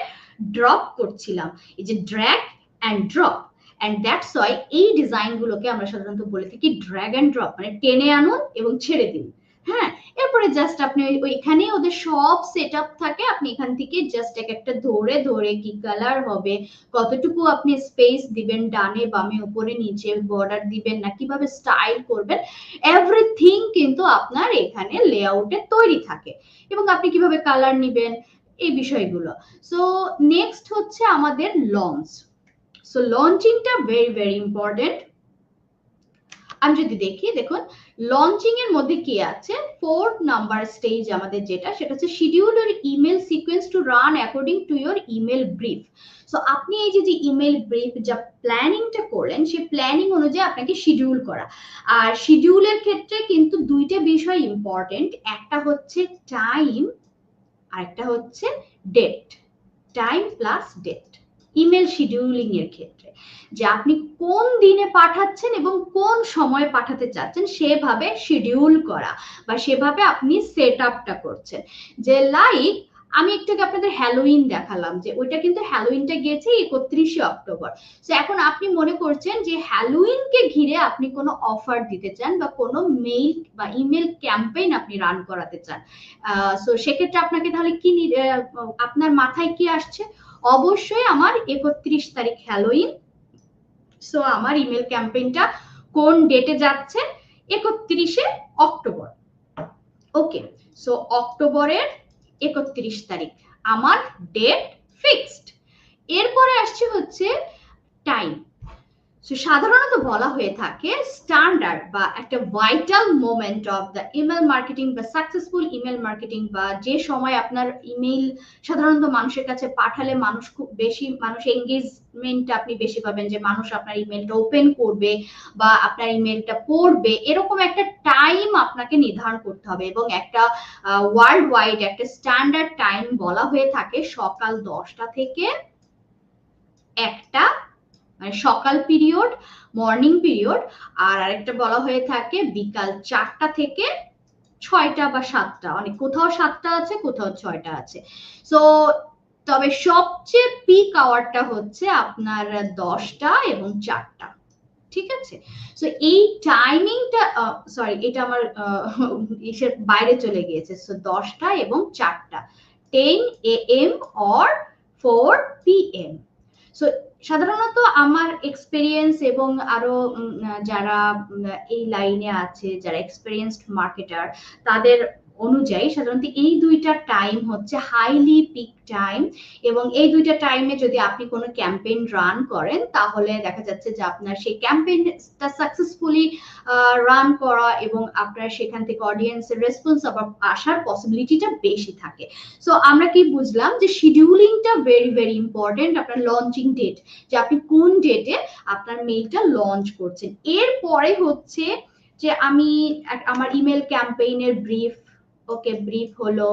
ড্রপ করছিলাম, এই যে drag and drop, and that's why এই ডিজাইন গুলোকে আমরা সাধারণত বলে থাকি ড্র্যাগ এন্ড ড্রপ, মানে টেনে আনুন এবং ছেড়ে দিন। হ্যাঁ, এরপরে জাস্ট আপনি ওইখানে ওদের সব সেটআপ থাকে, আপনি এখান থেকে জাস্ট এক একটা ধরে ধরে কি কালার হবে, কতটুকু আপনি স্পেস দিবেন, ডানে বামে উপরে নিচে বর্ডার দিবেন না কিভাবে স্টাইল করবেন, এভরিথিং কিন্তু আপনার এখানে লেআউটে তৈরি থাকে, এবং আপনি কিভাবে কালার নিবেন এই বিষয়গুলো। সো নেক্সট হচ্ছে আমাদের লঞ্চ। সো লঞ্চিংটা ভেরি ভেরি ইম্পর্টেন্ট। আমি যদি দেখি, দেখুন লঞ্চিং এর মধ্যে কি আছে, 4th নাম্বার স্টেজ আমাদের যেটা, সেটা হচ্ছে schedule your email sequence to run according to your email brief. So আপনি এই যে ইমেল ব্রিফ যা প্ল্যানিংটা করলেন, সেই প্ল্যানিং অনুযায়ী আপনাকে শিডিউল করা। আর শিডিউলের ক্ষেত্রে কিন্তু দুইটা বিষয় ইম্পর্টেন্ট, একটা হচ্ছে টাইম আর একটা হচ্ছে date, time plus date email scheduling এর ক্ষেত্রে, যে আপনি কোন দিনে পাঠাচ্ছেন এবং কোন সময় পাঠাতে চাচ্ছেন সেভাবে শিডিউল করা বা সেভাবে আপনি সেট আপটা করছেন। যে লাইক আমি একটু আগে আপনাদের হ্যালোইন দেখালাম যে ওইটা কিন্তু হ্যালোইনটা গিয়েছে 31শে অক্টোবর। তো এখন আপনি মনে করছেন যে হ্যালোইনকে ঘিরে আপনি কোনো অফার দিতে চান বা কোনো মেইল বা ইমেল ক্যাম্পেইন আপনি রান করাতে চান। সো সেক্ষেত্রে আপনাকে তাহলে কি আপনার মাথায় কি আসছে? অবশ্যই আমার 31 তারিখ হ্যালোইন। সো আমার ইমেল ক্যাম্পেইনটা কোন ডেটে যাচ্ছে? 31শে অক্টোবর। ওকে, সো অক্টোবরের 31 তারিখ আমার ডেট ফিক্সড। এরপরে আসছে হচ্ছে টাইম। সাধারণত বলা হয়ে থাকে স্ট্যান্ডার্ড বা একটা vital moment of the email marketing বা সাকসেসফুল ইমেল মার্কেটিং, বা যে সময় আপনার ইমেল সাধারণত মানুষের কাছে পাঠালে মানুষ খুব বেশি মানুষ এঙ্গেজমেন্ট আপনি বেশি পাবেন, যে মানুষ আপনার ইমেলটা ওপেন করবে বা আপনার ইমেলটা পড়বে, এরকম একটা টাইম আপনাকে নির্ধারণ করতে হবে। এবং একটা ওয়ার্ল্ড ওয়াইড একটা স্ট্যান্ডার্ড টাইম বলা হয়ে থাকে সকাল 10টা থেকে 1টা, মানে সকাল পিরিয়ড, মর্নিং পিরিয়ড। আর আরেকটা বলা হয়ে থাকে বিকাল 4টা থেকে 6টা বা 7টা, অনেক কোথাও 7টা আছে, কোথাও 6টা আছে। সো তবে সবচেয়ে পিক আওয়ারটা হচ্ছে আপনার 10টা এবং 4টা। ঠিক আছে, সো এই টাইমিংটা, সরি এটা আমার ইসের বাইরে চলে গিয়েছে। সো 10টা এবং 4টা, 10 AM or 4 PM। সো সাধারণত আমার এক্সপেরিয়েন্স এবং আরো যারা এই লাইনে আছে, যারা এক্সপেরিয়েন্সড মার্কেটার, তাদের অনুযায়ী সাধারণত এই দুইটা টাইম হচ্ছে হাইলি পিক টাইম। এবং এই দুইটা টাইমে যদি আপনি কোনো ক্যাম্পেইন রান করেন তাহলে দেখা যাচ্ছে যে আপনার সেই ক্যাম্পেইনটা সাকসেসফুলি রান করা এবং আপনার সেখান থেকে অডিয়েন্সের রেসপন্স আবার আসার পসিবিলিটিটা বেশি থাকে। সো আমরা কি বুঝলাম যে শিডিউলিংটা ভেরি ভেরি ইম্পর্টেন্ট। আপনার লঞ্চিং ডেট, যে আপনি কোন ডেটে আপনার মেইলটা লঞ্চ করছেন। এরপরে হচ্ছে যে আমি আমার ইমেল ক্যাম্পেইনের ব্রিফ, ওকে ব্রিফ হলো,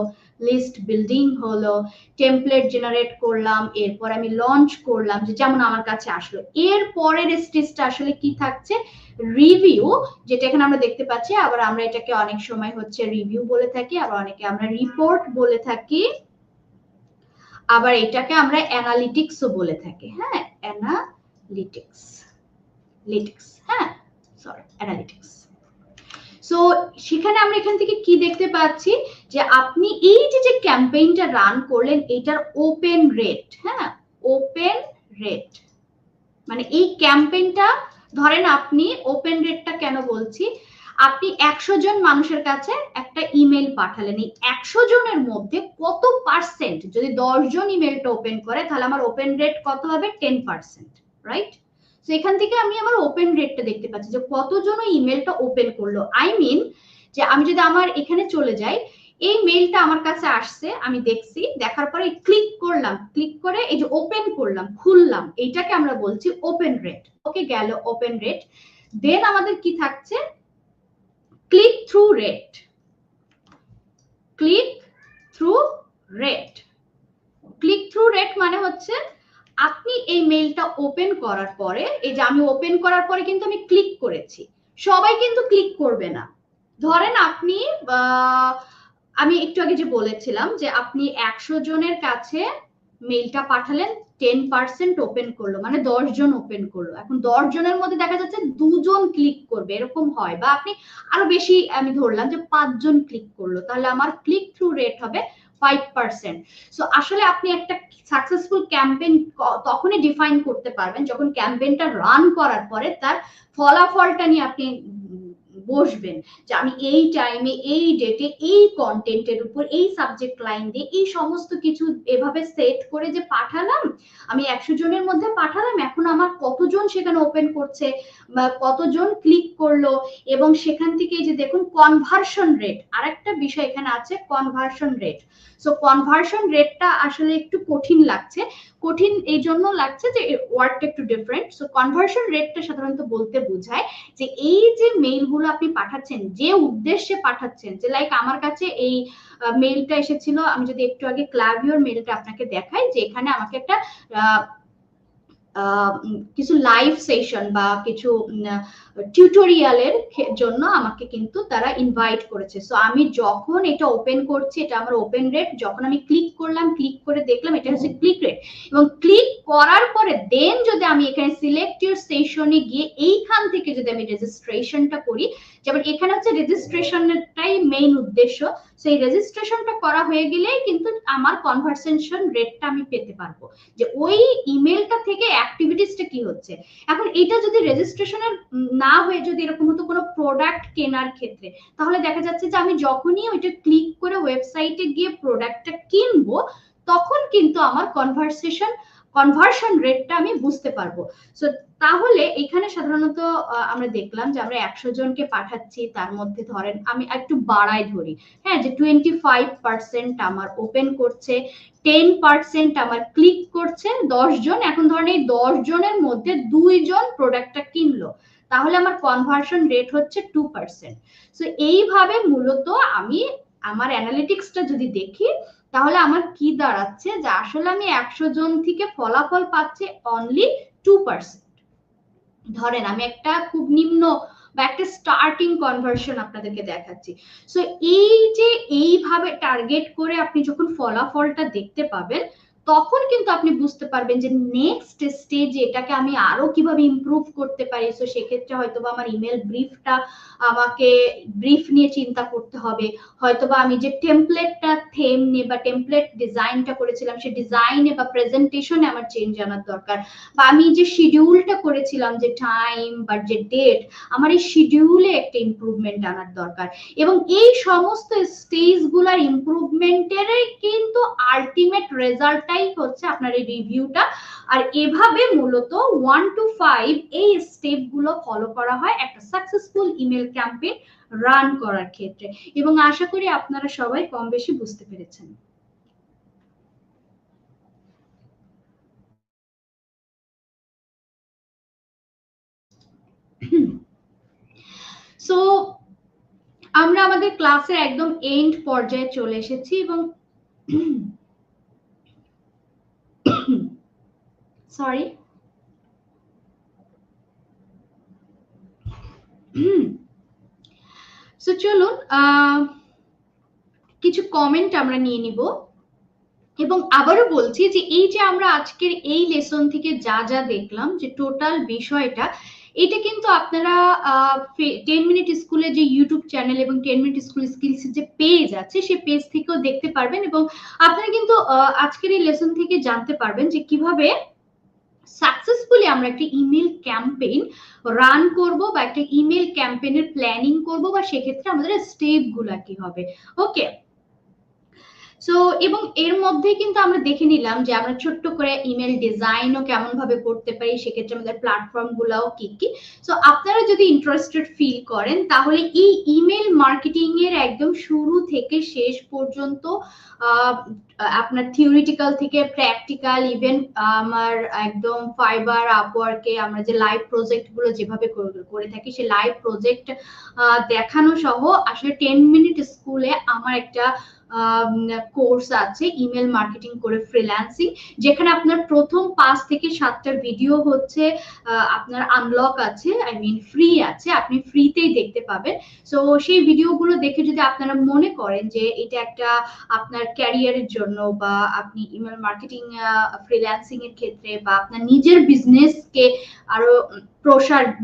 লিস্ট বিল্ডিং হলো, টেমপ্লেট জেনারেট করলাম, এরপর আমি লঞ্চ করলাম, যে যেমন আমার কাছে আসলো। এরপরের স্টেজটা আসলে কি থাকছে? রিভিউ, যেটা এখানে আমরা দেখতে পাচ্ছি। আবার আমরা এটাকে অনেক সময় হচ্ছে রিভিউ বলে থাকি, আবার অনেকে আমরা রিপোর্ট বলে থাকি, আবার এটাকে আমরা অ্যানালিটিক্সও বলে থাকি। হ্যাঁ, অ্যানালিটিক্স, হ্যাঁ সরি অ্যানালিটিক্স। সো সেখানে আমরা এখান থেকে কি দেখতে পাচ্ছি যে আপনি এই যে ক্যাম্পেইনটা রান করলেন এটার ওপেন রেট, হ্যাঁ ওপেন রেট, মানে এই ক্যাম্পেইনটা ধরেন আপনি ওপেন রেটটা কেন বলছি, আপনি 100 জন মানুষের কাছে একটা ইমেল পাঠালেন, এই 100 জনের মধ্যে কত পার্সেন্ট, যদি 10 জন ইমেলটা ওপেন করে তাহলে আমার ওপেন রেট কত হবে? 10%, রাইট? তো এখান থেকে আমি আমার ওপেন রেটটা দেখতে পাচ্ছি যে কতজন ইমেলটা ওপেন করলো। আই মিন যে আমি যদি আমার এখানে চলে যাই, এই মেইলটা আমার কাছে আসছে, আমি দেখছি, দেখার পরে ক্লিক করলাম, ক্লিক করে এই যে ওপেন করলাম, খুললাম, এইটাকে আমরা বলছি ওপেন রেট। ওকে, গেল ওপেন রেট। দেন আমাদের কি থাকছে? Click through rate, click through rate. Click through rate মানে হচ্ছে আপনি এই মেইলটা ওপেন করার পরে, এই যে আমি ওপেন করার পরে কিন্তু আমি ক্লিক করেছি, সবাই কিন্তু ক্লিক করবে না। ধরেন আপনি আমি একটু আগে যে বলেছিলাম যে আপনি 100 জনের কাছে মেইলটা পাঠালেন, 10% ওপেন করলো, মানে 10 জন ওপেন করলো। এখন 10 জনের মধ্যে দেখা যাচ্ছে 2 জন ক্লিক করবে, এরকম হয়। বা আপনি আরো বেশি, আমি ধরলাম যে 5 জন ক্লিক করলো, তাহলে আমার ক্লিক থ্রু রেট হবে 5%। সো আসলে আপনি একটা সাকসেসফুল ক্যাম্পেইন তখনই ডিফাইন করতে পারবেন যখন ক্যাম্পেইনটা রান করার পরে তার ফলাফলটা নিয়ে আপনি বসবেন, যে আমি এই টাইমে এই ডেটে এই কন্টেন্টের উপর এই সাবজেক্ট লাইন দিয়ে এই সমস্ত কিছু এভাবে সেট করে যে পাঠালাম, আমি 100 জনের মধ্যে পাঠালাম, এখন আমার কতজন সেখানে ওপেন করছে বা কতজন ক্লিক করলো, এবং সেখান থেকে এই যে দেখুন কনভার্সন রেট, আরেকটা বিষয় এখানে আছে কনভার্সন রেট। সো কনভার্সন রেটটা আসলে একটু কঠিন লাগছে, কঠিন এই জন্য লাগছে যে ওয়ার্ডটা একটু ডিফারেন্ট। সো কনভার্সন রেটটা সাধারণত বলতে বোঝায় যে এই যে মেইলগুলো আপনি পাঠাচ্ছেন, যে উদ্দেশ্যে পাঠাচ্ছেন, যে লাইক আমার কাছে এই মেইলটা এসেছিল, আমি যদি একটু আগে ক্লাভিওর মেইলটা আপনাকে দেখাই, যে এখানে আমাকে একটা কিছু লাইভ সেশন বা কিছু টিউটোরিয়ালের জন্য আমাকে কিন্তু তারা ইনভাইট করেছে। সো আমি যখন এটা ওপেন করছি, এটা আমার ওপেন রেট, যখন আমি ক্লিক করলাম, ক্লিক করে দেখলাম এটা হচ্ছে ক্লিক রেট, এবং ক্লিক করার পরে দেন যদি আমি এখানে সিলেক্ট ইউর সেশনে গিয়ে এইখান থেকে যদি আমি রেজিস্ট্রেশনটা করি, যেমন এখানে হচ্ছে রেজিস্ট্রেশনটাই মেইন উদ্দেশ্য, সেই রেজিস্ট্রেশনটা করা হয়ে গেলেই কিন্তু আমার কনভারসেশন রেটটা আমি পেতে পারবো, যে ওই ইমেলটা থেকে অ্যাক্টিভিটিসটা কি হচ্ছে। এখন এটা যদি রেজিস্ট্রেশনের না হয়ে যদি এরকম হতো কোনো প্রোডাক্ট কেনার ক্ষেত্রে, তাহলে দেখা যাচ্ছে যে আমি যখনই ওইটা ক্লিক করে ওয়েবসাইটে গিয়ে প্রোডাক্টটা কিনবো, তখন কিন্তু আমার কনভার্সন রেটটা আমি বুঝতে পারবো। সো তাহলে এখানে সাধারণত আমরা দেখলাম যে আমরা 100 জনকে পাঠাচ্ছি, তার মধ্যে ধরেন আমি একটু বাড়াই ধরি, হ্যাঁ, যে 25% আমার ওপেন করছে, 10% আমার ক্লিক করছে, 10 জন, এখন ধরেন এই 10 জনের মধ্যে 2 জন প্রোডাক্টটা কিনলো, তাহলে আমার কনভার্সন রেট হচ্ছে 2%। সো এইভাবে মূলত আমি আমার অ্যানালিটিক্সটা যদি দেখি, তাহলে আমার কি দাঁড়াচ্ছে যে আসলে আমি 100 জন থেকে ফলাফল পাচ্ছি অনলি 2%। ধরেন আমি একটা খুব নিম্ন বা একটা স্টার্টিং কনভার্সন আপনাদেরকে দেখাচ্ছি। সো এই যে এইভাবে টার্গেট করে আপনি যখন ফলাফলটা দেখতে পাবেন, তখন কিন্তু আপনি বুঝতে পারবেন যে নেক্সট স্টেজে এটাকে আমি আরো কিভাবে ইমপ্রুভ করতে পারি। সো সেক্ষেত্রে হয়তোবা আমার ইমেল ব্রিফটা, আমাকে ব্রিফ নিয়ে চিন্তা করতে হবে, হয়তোবা আমি যে টেমপ্লেটটা থেম নিয়ে বা টেমপ্লেট ডিজাইনটা করেছিলাম, সেই ডিজাইনে বা প্রেজেন্টেশনে আমার চেঞ্জ আনার দরকার, বা আমি যে শিডিউলটা করেছিলাম, যে টাইম বা যে ডেট, আমার এই শিডিউলে একটা ইমপ্রুভমেন্ট আনার দরকার। এবং এই সমস্ত স্টেজগুলোর ইমপ্রুভমেন্টের কিন্তু আলটিমেট রেজাল্টটাই হচ্ছে আপনার এই রিভিউটা। আর এভাবে মূলত 1 to 5 এই স্টেপগুলো ফলো করা হয় একটা সাকসেসফুল ইমেল ক্যাম্পেইন রান করার ক্ষেত্রে, এবং আশা করি আপনারা সবাই কম বেশি বুঝতে পেরেছেন। সো আমরা আমাদের ক্লাসের একদম এন্ড পর্যায়ে চলে এসেছি, এবং সরি, সো চলুন কিছু কমেন্ট আমরা নিয়ে নিব। এবং আবারও বলছি যে এই যে আমরা আজকের এই লেসন থেকে যা যা দেখলাম, যে টোটাল বিষয়টা, এটা কিন্তু আপনারা 10 মিনিট স্কুলে যে ইউটিউব চ্যানেল এবং 10 মিনিট স্কুল স্কিলস যে পেজ আছে, সেই পেজ থেকেও দেখতে পারবেন, এবং আপনারা কিন্তু আজকের এই লেসন থেকে জানতে পারবেন যে কিভাবে সাকসেসফুলি আমরা একটা ইমেল ক্যাম্পেইন রান করব, বা একটা ইমেল ক্যাম্পেইনের প্ল্যানিং করব, বা সেক্ষেত্রে আমাদের স্টেপ গুলা কি হবে। ওকে, সো এবং এর মধ্যে কিন্তু আমরা দেখে নিলাম যে আমরা ছোট্ট করে ইমেল ডিজাইনও কেমন ভাবে করতে পারি, সেক্ষেত্রে আমাদের প্ল্যাটফর্ম গুলাও কি কি। সো আপনারা যদি ইন্টারেস্টেড ফিল করেন, তাহলে এই ইমেল মার্কেটিং এর একদম শুরু থেকে শেষ পর্যন্ত আপনার থিওরিটিক্যাল থেকে প্র্যাকটিক্যাল, ইভেন আমার একদম ফাইবার, আপওয়ার্কে আমরা যে লাইভ প্রজেক্ট গুলো যেভাবে করে থাকি, সেই লাইভ প্রজেক্ট দেখানো সহ আসলে 10 মিনিট স্কুলে আমার একটা কোর্স আছে ইমেল মার্কেটিং করে ফ্রিল্যান্সিং, যেখানে আপনার প্রথম 5 থেকে 7টা ভিডিও হচ্ছে আপনার আনলক আছে, আই মিন ফ্রি আছে, আপনি ফ্রিতেই দেখতে পাবেন। সো সেই ভিডিওগুলো দেখে যদি আপনারা মনে করেন যে এটা একটা আপনার ক্যারিয়ারের জন্য, বা আপনি ইমেল মার্কেটিং ফ্রিল্যান্সিং এর ক্ষেত্রে, বা আপনার নিজের বিজনেসকে আরো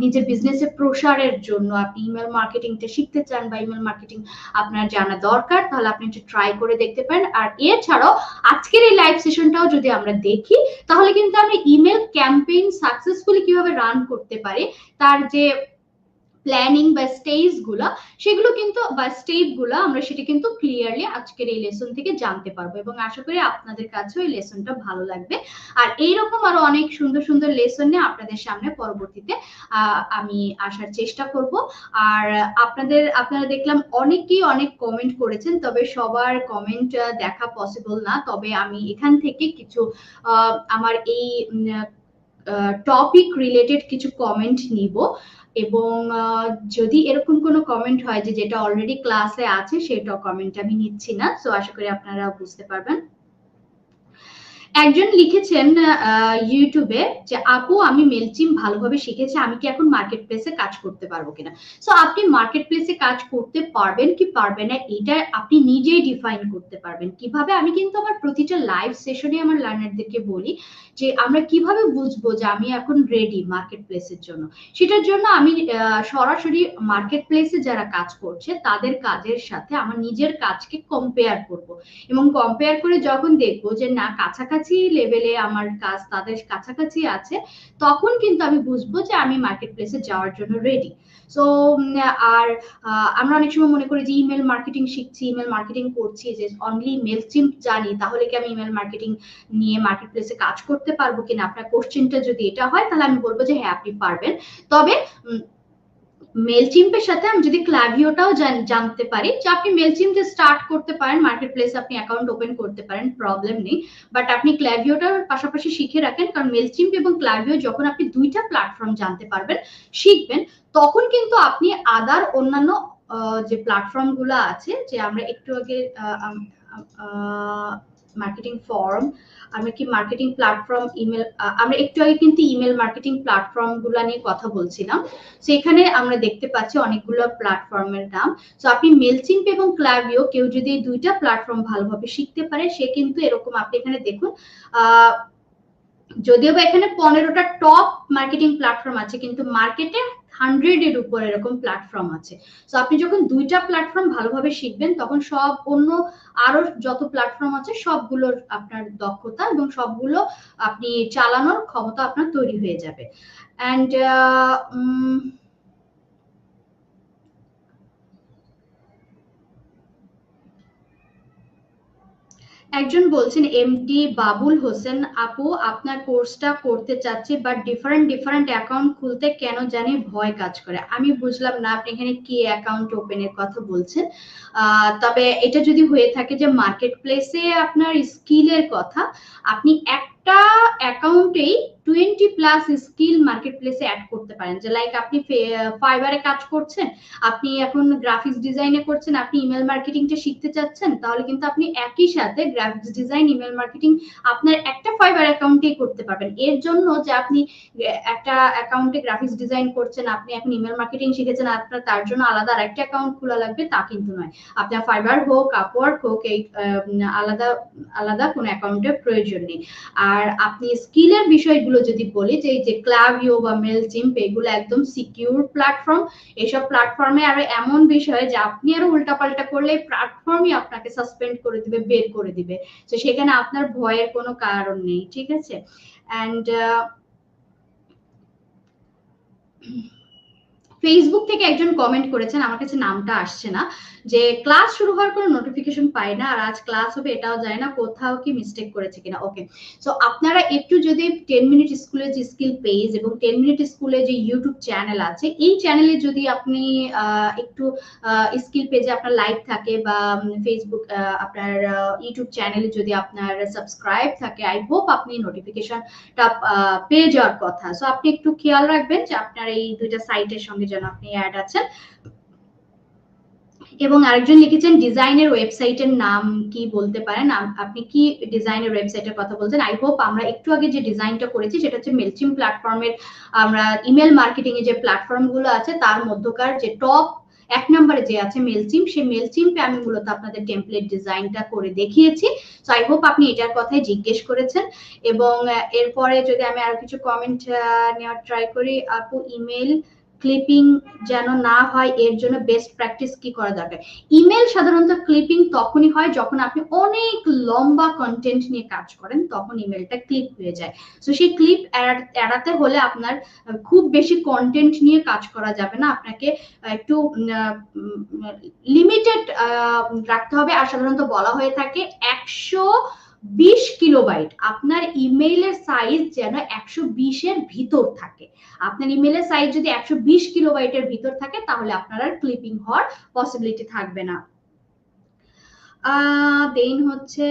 নিজের বিজনেসের প্রসারের জন্য আপনি ইমেল মার্কেটিংটা শিখতে চান, বা ইমেল মার্কেটিং আপনার জানা দরকার, তাহলে আপনি একটু ট্রাই করে দেখতে পারেন। আর এছাড়াও আজকের এই লাইভ সেশনটাও যদি আমরা দেখি, তাহলে কিন্তু আমরা ইমেল ক্যাম্পেইন সাকসেসফুলি কিভাবে রান করতে পারি, তার যে প্ল্যানিং বা স্টেজ গুলা, সেগুলো কিন্তু বা স্টেপ গুলা আমরা সেটা কিন্তু ক্লিয়ারলি আজকের এই লেসন থেকে জানতে পারবো, এবং আশা করি আপনাদের কাছেও এই লেসনটা ভালো লাগবে। আর এইরকম আরো অনেক সুন্দর সুন্দর লেসন নিয়ে আপনাদের সামনে পরবর্তীতে আমি আসার চেষ্টা করব। আর আপনারা দেখলাম অনেকেই অনেক কমেন্ট করেছেন, তবে সবার কমেন্ট দেখা পসিবল না, তবে আমি এখান থেকে কিছু আমার এই টপিক রিলেটেড কিছু কমেন্ট নিব, এবং যদি এরকম কোনো কমেন্ট হয় যে যেটা অলরেডি ক্লাসে আছে, সেটা কমেন্ট আমি নিচ্ছি না। সো আশা করি আপনারা বুঝতে পারবেন। একজন লিখেছেন ইউটিউবে যে আপু আমি মেলচিম ভালোভাবে শিখেছি, আমি কি এখন মার্কেট প্লেসে কাজ করতে পারবো কিনা। সো আপনি মার্কেট প্লেসে কাজ করতে পারবেন কি পারবেন না এটা আপনি নিজেই ডিফাইন করতে পারবেন কিভাবে। আমি কিন্তু আমার প্রতিটা লাইভ সেশনে আমার লার্নারদেরকে বলি যে আমরা কিভাবে বুঝবো যে আমি এখন রেডি মার্কেট প্লেসের জন্য। সেটার জন্য আমি সরাসরি মার্কেট প্লেসে যারা কাজ করছে তাদের কাজের সাথে আমার নিজের কাজকে কম্পেয়ার করব, এবং কম্পেয়ার করে যখন দেখবো যে না কাছাকাছি লেভেলে আমার কাজ তাদের কাছাকাছি আছে, তখন কিন্তু আমি বুঝবো যে আমি মার্কেট প্লেসে যাওয়ার জন্য রেডি। সো আর আমরা অনেক সময় মনে করি যে ইমেল মার্কেটিং শিখছি, ইমেল মার্কেটিং করছি, যে অনলি মেলচিম জানি তাহলে কি আমি ইমেল মার্কেটিং নিয়ে মার্কেট প্লেসে কাজ করতে পারবো কিনা। আপনার কোশ্চেনটা যদি এটা হয় তাহলে আমি বলবো যে হ্যাঁ আপনি পারবেন। তবে মেলচিম্পের সাথে আমি যদি ক্লাভিওটাও জানতে পারি যে আপনি মেলচিম্পে স্টার্ট করতে পারেন, মার্কেট প্লেসে আপনি অ্যাকাউন্ট ওপেন করতে পারেন, প্রবলেম নেই। বাট আপনি ক্লাভিওটার পাশাপাশি শিখে রাখেন, কারণ মেলচিম্প এবং ক্লাভিও যখন আপনি দুইটা প্ল্যাটফর্ম জানতে পারবেন শিখবেন, তখন কিন্তু আপনি আদার অন্যান্য যে প্ল্যাটফর্ম গুলো আছে, যে আমরা একটু আগে মার্কেটিং ফর্ম, আমরা কি মার্কেটিং প্ল্যাটফর্ম ইমেল, আমরা একটু আগে কিন্তু ইমেল মার্কেটিং প্ল্যাটফর্ম গুলা নিয়ে কথা বলছিলাম। সেখানে আমরা দেখতে পাচ্ছি অনেকগুলো প্ল্যাটফর্মের নাম। তো আপনি মেলচিম্প এবং ক্লাভিও কেউ যদি এই দুইটা প্ল্যাটফর্ম ভালোভাবে শিখতে পারে সে কিন্তু এরকম, আপনি এখানে দেখুন যদিও বা এখানে 15টা টপ মার্কেটিং প্ল্যাটফর্ম আছে, কিন্তু মার্কেটে 100-এর উপর এরকম প্ল্যাটফর্ম আছে। তো আপনি যখন দুইটা প্ল্যাটফর্ম ভালোভাবে শিখবেন তখন সব অন্য আরো যত প্ল্যাটফর্ম আছে সবগুলোর আপনার দক্ষতা এবং সবগুলো আপনি চালানোর ক্ষমতা আপনার তৈরি হয়ে যাবে। অ্যান্ড একজন বলছেন এমডি বাবুল হোসেন আপু আপনার কোর্সটা করতে চাচ্ছি বাট ডিফারেন্ট ডিফারেন্ট অ্যাকাউন্ট খুলতে কেন জানি ভয় কাজ করে। আমি বুঝলাম না আপনি এখানে কি অ্যাকাউন্ট ওপেনের কথা বলছেন। তবে এটা যদি হয়ে থাকে যে মার্কেট প্লেসে আপনার স্কিলের কথা, আপনি একটা অ্যাকাউন্টেই 20+ স্কিল মার্কেট প্লেসে অ্যাড করতে পারেন। যে লাইক আপনি ফাইবারে কাজ করছেন, আপনি এখন গ্রাফিক্স ডিজাইনে করছেন, আপনি ইমেল মার্কেটিংটা শিখতে চাচ্ছেন, তাহলে কিন্তু আপনি একই সাথে গ্রাফিক্স ডিজাইন ইমেল মার্কেটিং আপনার একটা ফাইবার অ্যাকাউন্টেই করতে পারবেন। এর জন্য যে আপনি একটা অ্যাকাউন্টে গ্রাফিক্স ডিজাইন করছেন, আপনি এখন ইমেল মার্কেটিং শিখেছেন, আপনার তার জন্য আলাদা আরেকটা অ্যাকাউন্ট খোলা লাগবে তা কিন্তু নয়। আপনার ফাইবার হোক আপওয়ার্ক হোক এই আলাদা আলাদা কোনো অ্যাকাউন্টের প্রয়োজন নেই। আর আপনি স্কিলের বিষয়গুলো যদি বলি যে এই যে ক্লাভিও বা মেলচিম্প এগুলো একদম সিকিউর প্ল্যাটফর্ম। এসব প্ল্যাটফর্মে আরো এমন বিষয় যে আপনি আরো উল্টাপাল্টা করলে প্ল্যাটফর্মই আপনাকে সাসপেন্ড করে দিবে, বের করে দিবে। তো সেখানে আপনার ভয়ের কোনো কারণ নেই, ঠিক আছে। অ্যান্ড ফেসবুক থেকে একজন কমেন্ট করেছেন, আমার কাছে নামটা আসছে না, যে ক্লাস শুরু হওয়ার কোনো নোটিফিকেশন পাই না, আর আজ ক্লাস হবে এটাও যায় না, কোথাও কি মিস্টেক করেছে কিনা। ওকে, সো আপনারা একটু যদি 10 মিনিট স্কুলে যে স্কিল পেজ এবং 10 মিনিট স্কুলে যে ইউটিউব চ্যানেল আছে, এই চ্যানেলে যদি আপনি একটু স্কিল পেজে আপনার লাইভ থাকে বা ফেসবুক আপনার ইউটিউব চ্যানেলে যদি আপনার সাবস্ক্রাইব থাকে, আই হোপ আপনি নোটিফিকেশনটা পেয়ে যাওয়ার কথা। সো আপনি একটু খেয়াল রাখবেন যে আপনার এই দুইটা সাইটের সঙ্গে যেন আপনি অ্যাড আছেন। এবং আরেকজন লিখেছেন ডিজাইনের ওয়েবসাইটের নাম কি বলতে পারেন, আপনি কি ডিজাইনের ওয়েবসাইটের কথা বলছেন। আই হোপ আমরা একটু আগে যে ডিজাইনটা করেছি সেটা হচ্ছে মেলচিম প্ল্যাটফর্মের, আমরা ইমেল মার্কেটিং এর যে প্ল্যাটফর্ম গুলো আছে তার মধ্যকার যে টপ 1 নম্বরে যে আছে মেলচিম, সেই মেলচিমে আমি মূলত আপনাদের টেমপ্লেট ডিজাইনটা করে দেখিয়েছি। সো আই হোপ আপনি এটার কথাই জিজ্ঞেস করেছেন। এবং এরপরে যদি আমি আরো কিছু কমেন্ট নেওয়ার ট্রাই করি, আপু ইমেল ক্লিপিং যেন না হয় এর জন্য বেস্ট প্র্যাকটিস কি করা দরকার। ইমেল সাধারণত ক্লিপিং তখনই হয় যখন আপনি অনেক লম্বা কন্টেন্ট নিয়ে কাজ করেন, তখন ইমেলটা ক্লিপ হয়ে যায়। তো সেই ক্লিপ এড়াতে হলে আপনার খুব বেশি কন্টেন্ট নিয়ে কাজ করা যাবে না, আপনাকে একটু লিমিটেড রাখতে হবে। আর সাধারণত বলা হয়ে থাকে 120 কিলোবাইট, আপনার ইমেইলের সাইজ যেন 120-এর ভিতর থাকে। আপনার ইমেলের সাইজ যদি 120 কিলোবাইটের ভিতর থাকে তাহলে আপনার আর ক্লিপিং হওয়ার পসিবিলিটি থাকবে না। দেন হচ্ছে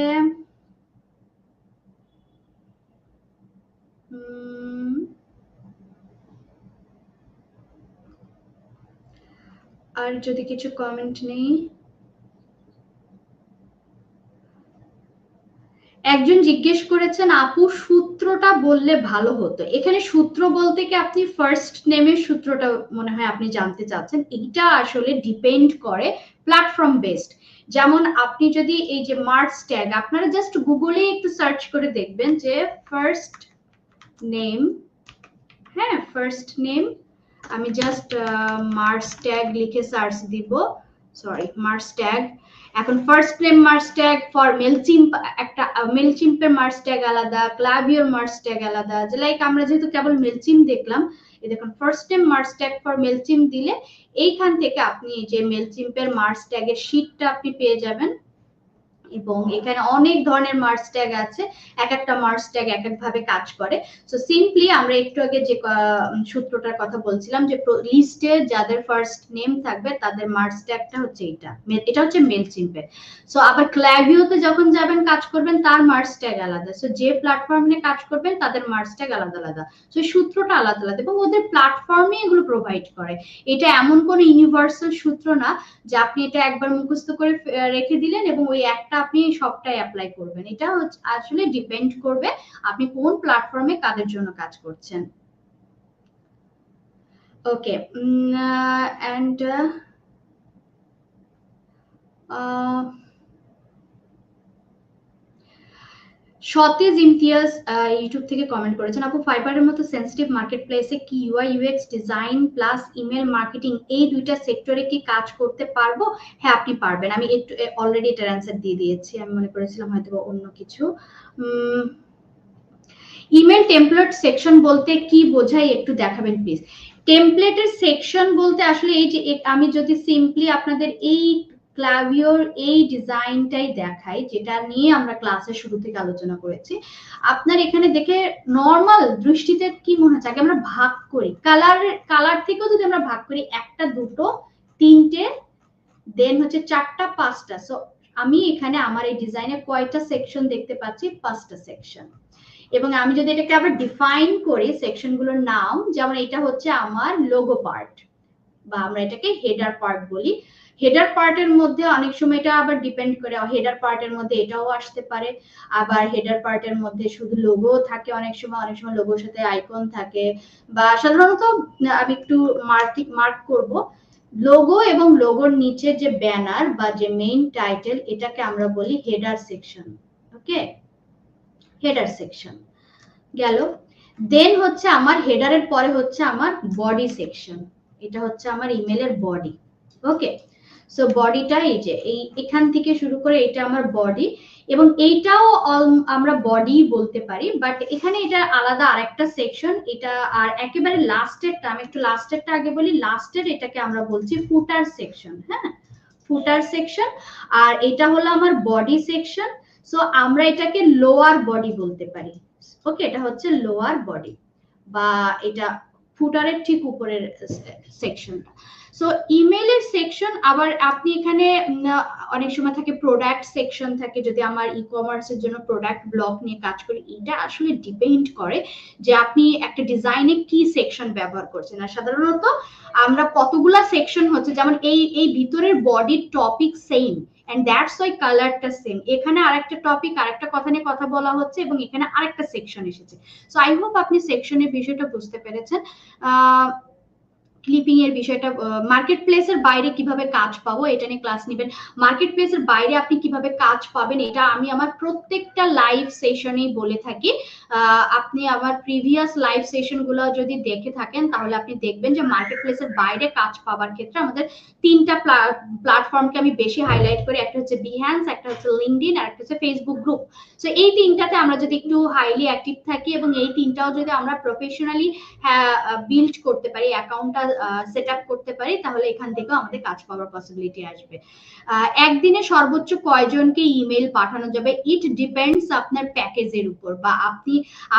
আর যদি কিছু কমেন্ট নেই, একজন জিজ্ঞেস করেছেন আপু সূত্রটা বললে ভালো হতো। এখানে সূত্র বলতে কি আপনি ফার্স্ট নেমের সূত্রটা মনে হয় আপনি জানতে চাচ্ছেন। এটা আসলে ডিপেন্ড করে প্ল্যাটফর্ম বেসড। যেমন আপনি যদি এই যে মার্কস ট্যাগ, আপনারা জাস্ট গুগলে একটু সার্চ করে দেখবেন যে ফার্স্ট নেম, হ্যাঁ ফার্স্ট নেম, আমি জাস্ট মার্কস ট্যাগ লিখে সার্চ দিব, সরি মার্কস ট্যাগ। এখন first name merge tag for Mailchimp, একটা মেলচিম্পের মার্কস ট্যাগ আলাদা, ক্লাভিওর মার্কস ট্যাগ আলাদা, যে লাইক আমরা যেহেতু কেবল মেলচিম্প দেখলাম, এই দেখুন first name merge tag for Mailchimp দিলে এইখান থেকে আপনি যে মেলচিম্পের মার্কস ট্যাগের শীটটা আপনি পেয়ে যাবেন। এবং এখানে অনেক ধরনের মার্কস ট্যাগ আছে, এক একটা মার্কস ট্যাগ এক এক ভাবে কাজ করে। সো সিম্পলি আমরা একটু আগে যে সূত্রটার কথা বলছিলাম যে লিস্টে যাদের ফার্স্ট নেম থাকবে তাদের মার্কস ট্যাগটা হচ্ছে এটা, এটা হচ্ছে মেলচিম্পের। সো আবার ক্লাভিওতে যখন যাবেন কাজ করবেন তার মার্কস ট্যাগ আলাদা। সো যে প্ল্যাটফর্মে কাজ করবেন তাদের মার্কস ট্যাগ আলাদা আলাদা, সো সূত্রটা আলাদা আলাদা এবং ওদের প্ল্যাটফর্মে এগুলো প্রোভাইড করে। এটা এমন কোনো ইউনিভার্সাল সূত্র না যে আপনি এটা একবার মুখস্থ করে রেখে দিলেন এবং ওই একটা আপনি সবটাই অ্যাপ্লাই করবেন। এটা আসলে ডিপেন্ড করবে আপনি কোন প্ল্যাটফর্মে কাদের জন্য কাজ করছেন। ওকে, এন্ড সতেজ ইমতিয়াজ ইউটিউব থেকে কমেন্ট করেছেন, আপু ফাইবারের মতো সেন্সিটিভ মার্কেট প্লেসে কি UI UX design plus email marketing এই দুইটা সেক্টরে কি কাজ করতে পারবো? হ্যাঁ আপনি পারবেন, আমি একটু অলরেডি এটার অ্যান্সার দিয়ে দিয়েছি, আমি মনে করেছিলাম হয়তো অন্য কিছু। ইমেল টেমপ্লেট সেকশন বলতে কি বোঝায় একটু দেখাবেন প্লিজ। টেমপ্লেটের সেকশন বলতে আসলে এই যে আমি যদি সিম্পলি আপনাদের এই ক্লাভিওর এই ডিজাইনটাই দেখাই, যেটা নিয়ে আমরা ক্লাসের শুরু থেকে আলোচনা করেছি, আপনার এখানে দেখে নর্মাল দৃষ্টিতে কি মনে হচ্ছে, আগে আমরা ভাগ করি কালার থেকেও যদি আমরা ভাগ করি, একটা দুটো তিনটে দেন হচ্ছে চারটা পাঁচটা। সো আমি এখানে আমার এই ডিজাইনে কয়টা সেকশন দেখতে পাচ্ছি? পাঁচটা সেকশন। এবং আমি যদি এটাকে আবার ডিফাইন করি সেকশনগুলোর নাম, যেমন এটা হচ্ছে আমার লোগো পার্ট বা আমরা এটাকে হেডার পার্ট বলি। হেডার পার্টের মধ্যে অনেক সময় এটা আবার ডিপেন্ড করে, হেডার পার্টের মধ্যে এটাও আসতে পারে, আবার হেডার পার্টের মধ্যে শুধু লোগো থাকে, অনেক সময় লোগোর সাথে আইকন থাকে, বা সাধারণত আমি একটু মার্ক করব, লোগো এবং লোগোর নিচে যে ব্যানার বা যে মেইন টাইটেল এটাকে আমরা বলি হেডার সেকশন। ওকে, হেডার সেকশন গেল। দেন হচ্ছে আমার হেডারের পরে হচ্ছে আমার বডি সেকশন, এটা হচ্ছে আমার ইমেলের বডি। ওকে, সো বডিটা এই যে এখান থেকে শুরু করে এটা আমার বডি, এবং এইটাও আমরা বডি বলতে পারি, বাট এখানে এটা আলাদা আরেকটা সেকশন। এটা আর একেবারে লাস্টেরটা, আমি একটু লাস্টেরটা আগে বলি, লাস্টের এটাকে আমরা বলছি ফুটার সেকশন। হ্যাঁ, ফুটার সেকশন। আর এটা হলো আমার বডি সেকশন, সো আমরা এটাকে লোয়ার বডি বলতে পারি। ওকে, এটা হচ্ছে লোয়ার বডি বা এটা ফুটারের ঠিক উপরের সেকশনটা। সো ইমেইলের সেকশন আবার আপনি এখানে অনেক সময় থাকে প্রোডাক্ট সেকশন থাকে, যদি আমার ই কমার্সের জন্য প্রোডাক্ট ব্লগ নিয়ে কাজ করি, এটা আসলে ডিপেন্ড করে যে আপনি একটা ডিজাইনে কি সেকশন ব্যবহার করছেন। আর সাধারণত আমরা কতগুলা সেকশন হচ্ছে, যেমন এই ভিতরের বডির topic same and that's why কালারটা সেম, এখানে আরেকটা টপিক আরেকটা কথা নিয়ে কথা বলা হচ্ছে এবং এখানে আরেকটা সেকশন এসেছে। সো আই হোপ আপনি সেকশনের বিষয়টা বুঝতে পেরেছেন। ক্লিপিং এর বিষয়টা, মার্কেট প্লেসের বাইরে কিভাবে কাজ পাবো এটা নিয়ে ক্লাস নেবেন। মার্কেট প্লেসের বাইরে আপনি কিভাবে কাজ পাবেন এটা আমি আমার প্রত্যেকটা লাইভ সেশনেই বলে থাকি। আপনি আমার প্রিভিয়াস লাইভ সেশন গুলো যদি দেখে থাকেন তাহলে আপনি দেখবেন যে মার্কেট প্লেসের বাইরে কাজ পাওয়ার ক্ষেত্রে আমাদের তিনটা প্ল্যাটফর্মকে আমি বেশি হাইলাইট করি, একটা হচ্ছে বিহ্যান্স, একটা হচ্ছে লিঙ্কডইন, আর একটা হচ্ছে ফেসবুক গ্রুপ। সো এই তিনটাতে আমরা যদি একটু হাইলি অ্যাক্টিভ থাকি এবং এই তিনটাও যদি আমরা প্রফেশনালি বিল্ড করতে পারি, অ্যাকাউন্টটা সেট আপ করতে পারি, তাহলে এখান থেকেও আমাদের কাজ পাওয়ার পসিবিলিটি আসবে। একদিনে সর্বোচ্চ কয়জনকে ইমেল পাঠানো যাবে? ইট ডিপেন্ডস আপনার প্যাকেজের উপর, বা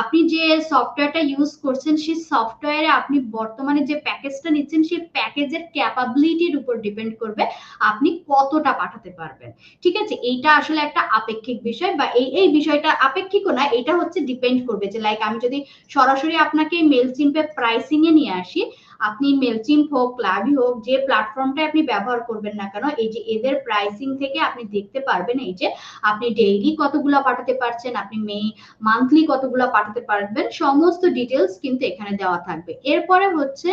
আপনি যে সফটওয়্যারটা ইউজ করছেন সেই সফটওয়্যারে আপনি বর্তমানে যে প্যাকেজটা নিচ্ছেন সেই প্যাকেজের ক্যাপাবিলিটির উপর ডিপেন্ড করবে আপনি কতটা পাঠাতে পারবেন। ঠিক আছে, এইটা আসলে একটা আপেক্ষিক বিষয়, বা এই বিষয়টা আপেক্ষিকও না, এটা হচ্ছে ডিপেন্ড করবে যে লাইক আমি যদি সরাসরি আপনাকে মেলচিম্পে প্রাইসিং এ নিয়ে আসি, আপনি মেলচিম্প হোক, ক্লাভি হোক, যে প্ল্যাটফর্মটা আপনি ব্যবহার করবেন না কেন, এই যে এদের প্রাইসিং থেকে আপনি দেখতে পারবেন এই যে আপনি ডেইলি কতগুলা পাঠাতে পারছেন, আপনি মান্থলি কতগুলা পাঠাতে পারবেন, সমস্ত ডিটেলস কিন্তু এখানে দেওয়া থাকবে। এরপরে হচ্ছে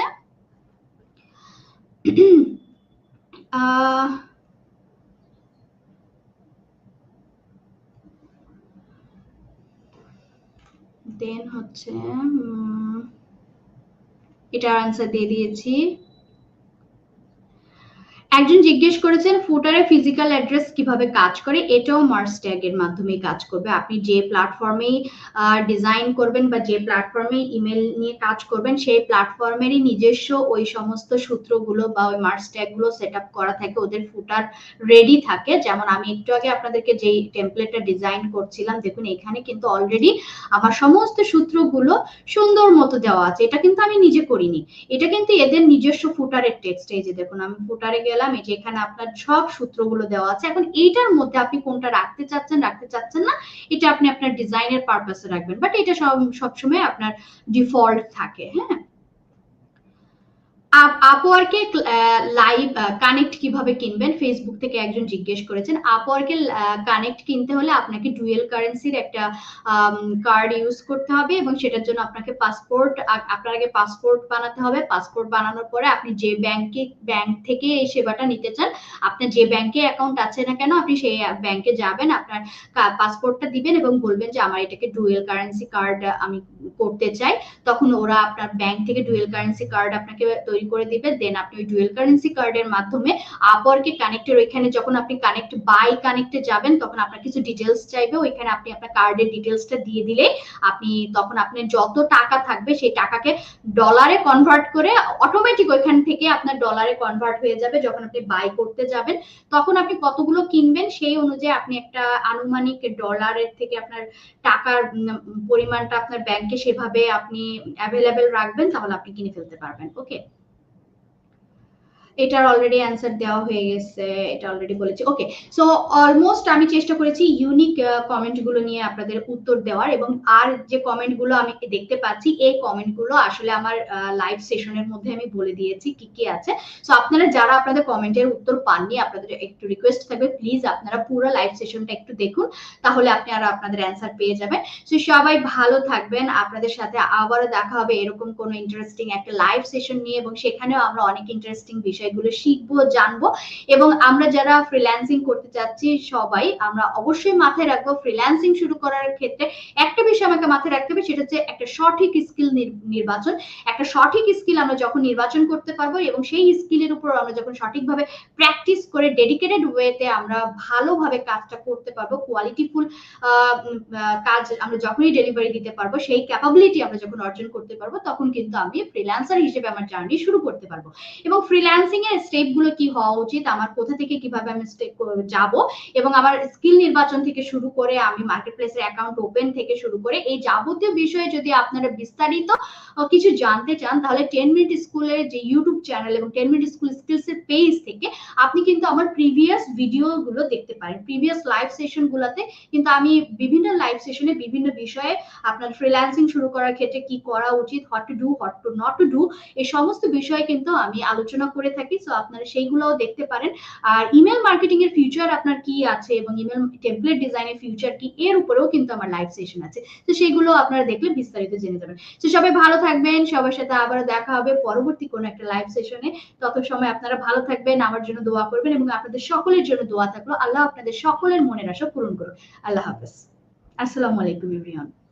দেন হচ্ছে এটার আনসার দিয়ে দিয়েছি। একজন জিজ্ঞেস করেছেন ফুটারে ফিজিক্যাল অ্যাড্রেস কিভাবে কাজ করে, এটাও মার্স ট্যাগ এর মাধ্যমে কাজ করবে। আপনি যে প্ল্যাটফর্মে ডিজাইন করবেন বা যে প্ল্যাটফর্মে ইমেল নিয়ে কাজ করবেন সেই প্ল্যাটফর্মেরই নিজস্ব ওই সমস্ত সূত্রগুলো বা ওই মার্স ট্যাগ গুলো সেট আপ করা থাকে, ওদের ফুটার রেডি থাকে। যেমন আমি একটু আগে আপনাদেরকে যেই টেমপ্লেটটা ডিজাইন করছিলাম, দেখুন এখানে কিন্তু অলরেডি আমার সমস্ত সূত্রগুলো সুন্দর মতো দেওয়া আছে। এটা কিন্তু আমি নিজে করিনি, এটা কিন্তু এদের নিজস্ব ফুটারের টেক্সট। এই যে দেখুন আমি ফুটারে গেলাম, এই যে এখানে আপনার সব সূত্রগুলো দেওয়া আছে। এখন এইটার মধ্যে আপনি কোনটা রাখতে চাচ্ছেন না, এটা আপনি আপনার ডিজাইনের পারপাসে রাখবেন, বাট এটা সবসময় আপনার ডিফল্ট থাকে। হ্যাঁ, আপওয়ার্কে লাইভ কানেক্ট কিভাবে কিনবেন, ফেসবুক থেকে একজন জিজ্ঞেস করেছেন। আপওয়ার্কে কানেক্ট কিনতে হলে আপনাকে ডুয়েল কারেন্সির একটা কার্ড ইউজ করতে হবে এবং সেটার জন্য আপনাকে আপনার আগে পাসপোর্ট বানাতে হবে। পাসপোর্ট বানানোর পরে আপনি যে ব্যাংক থেকে এই সেবাটা নিতে চান, আপনার যে ব্যাংকে অ্যাকাউন্ট আছে না কেন, আপনি সেই ব্যাংকে যাবেন, আপনার পাসপোর্টটা দিবেন এবং বলবেন যে আমার এটাকে ডুয়েল কারেন্সি কার্ড আমি করতে চাই। তখন ওরা আপনার ব্যাংক থেকে ডুয়েল কারেন্সি কার্ড আপনাকে তৈরি করে দিবে। দেন আপনি ওই ডুয়েল কারেন্সি কার্ডের মাধ্যমে আপওয়ার্কে কানেক্টের ওইখানে যখন আপনি কানেক্টে যাবেন, তখন আপনার কিছু ডিটেলস চাইবে, ওইখানে আপনি আপনার কার্ডের ডিটেলসটা দিয়ে দিলে আপনি তখন আপনার যত টাকা থাকবে সেই টাকাকে ডলারে কনভার্ট করে অটোমেটিক ওইখান থেকে আপনার ডলারে কনভার্ট হয়ে যাবে। যখন আপনি বাই করতে যাবেন তখন আপনি কতগুলো কিনবেন সেই অনুযায়ী আপনি একটা আনুমানিক ডলারের থেকে আপনার টাকার পরিমাণটা আপনার ব্যাংকে সেভাবে আপনি অ্যাভেলেবেল রাখবেন, তাহলে আপনি কিনে ফেলতে পারবেন। ওকে, এটার অলরেডি অ্যান্সার দেওয়া হয়ে গেছে, এটা অলরেডি বলেছি। ওকে, সো অলমোস্ট আমি চেষ্টা করেছি ইউনিক কমেন্টগুলো নিয়ে আপনাদের উত্তর দেওয়ার, এবং আর যে কমেন্টগুলো আমি দেখতে পাচ্ছি এই কমেন্টগুলো আসলে আমার লাইভ সেশনের মধ্যে আমি বলে দিয়েছি কি কি আছে। সো আপনারা যারা আপনাদের কমেন্টের উত্তর পাননি, আপনাদের একটু রিকোয়েস্ট থাকবে প্লিজ আপনারা পুরো লাইভ সেশনটা একটু দেখুন, তাহলে আপনারা আপনাদের অ্যান্সার পেয়ে যাবেন। সো সবাই ভালো থাকবেন, আপনাদের সাথে আবারও দেখা হবে এরকম কোনো ইন্টারেস্টিং একটা লাইভ সেশন নিয়ে, এবং সেখানেও আমরা অনেক ইন্টারেস্টিং বিষয়গুলো শিখবো, জানবো। এবং আমরা যারা ফ্রিল্যান্সিং করতে চাচ্ছি সবাই আমরা অবশ্যই মাথায় রাখবো, ফ্রিল্যান্সিং শুরু করার ক্ষেত্রে একটা বিষয় আমাকে মাথায় রাখতে হবে, সেটা হচ্ছে একটা সঠিক স্কিল নির্বাচন। একটা সঠিক স্কিল আমরা যখন নির্বাচন করতে পারবো এবং সেই স্কিলের উপর আমরা যখন সঠিকভাবে প্র্যাকটিস করে ডেডিকেটেড ওয়েতে আমরা ভালোভাবে কাজটা করতে পারবো, কোয়ালিটিফুল কাজ আমরা যখনই ডেলিভারি দিতে পারবো, সেই ক্যাপাবিলিটি আমরা যখন অর্জন করতে পারবো, তখন কিন্তু আমি ফ্রিল্যান্সার হিসেবে আমার জার্নি শুরু করতে পারবো। এবং ফ্রিল্যান্সিং এর স্টেপ গুলো কি হওয়া উচিত, আমার কোথা থেকে কিভাবে আমি স্টেপ যাব, এবং আমার স্কিল নির্বাচন থেকে শুরু করে আমি মার্কেট প্লেসের অ্যাকাউন্ট ওপেন থেকে শুরু করে এই যাবতীয় বিষয়ে যদি আপনারা বিস্তারিত কিছু জানতে চান, তাহলে 10 মিনিট স্কুলের যে ইউটিউব চ্যানেল এবং 10 মিনিট স্কুল স্কিলস এর পেজ থেকে আপনি কিন্তু আমার প্রিভিয়াস ভিডিও গুলো দেখতে পারেন। প্রিভিয়াস লাইভ সেশন গুলাতে কিন্তু আমি বিভিন্ন লাইভ সেশনে বিভিন্ন বিষয়ে আপনার ফ্রিল্যান্সিং শুরু করার ক্ষেত্রে কি করা উচিত, what to do, what to not to do, এই সমস্ত বিষয়ে কিন্তু আমি আলোচনা করে থাকি। সো আপনারা সেইগুলোও দেখতে পারেন। আর ইমেল মার্কেটিং এর ফিউচার আপনার কি আছে এবং ইমেল টেমপ্লেট ডিজাইনের ফিউচার কি, এর উপরেও কিন্তু আমার লাইভ সেশন আছে। তো সেগুলো আপনারা দেখলে বিস্তারিত জেনে যাবেন। তো সবাই ভালো থাকবেন, সবার সাথে আবারও দেখা হবে পরবর্তী কোনো একটা লাইভ সেশনে। তত সময় আপনারা ভালো থাকবেন, আমার জন্য দোয়া করবেন, এবং আপনাদের সকলের জন্য দোয়া থাকলো। আল্লাহ আপনাদের সকলের মনের আশা পূরণ করুন। আল্লাহ হাফেজ। আসসালামু আলাইকুম এভরিওয়ান।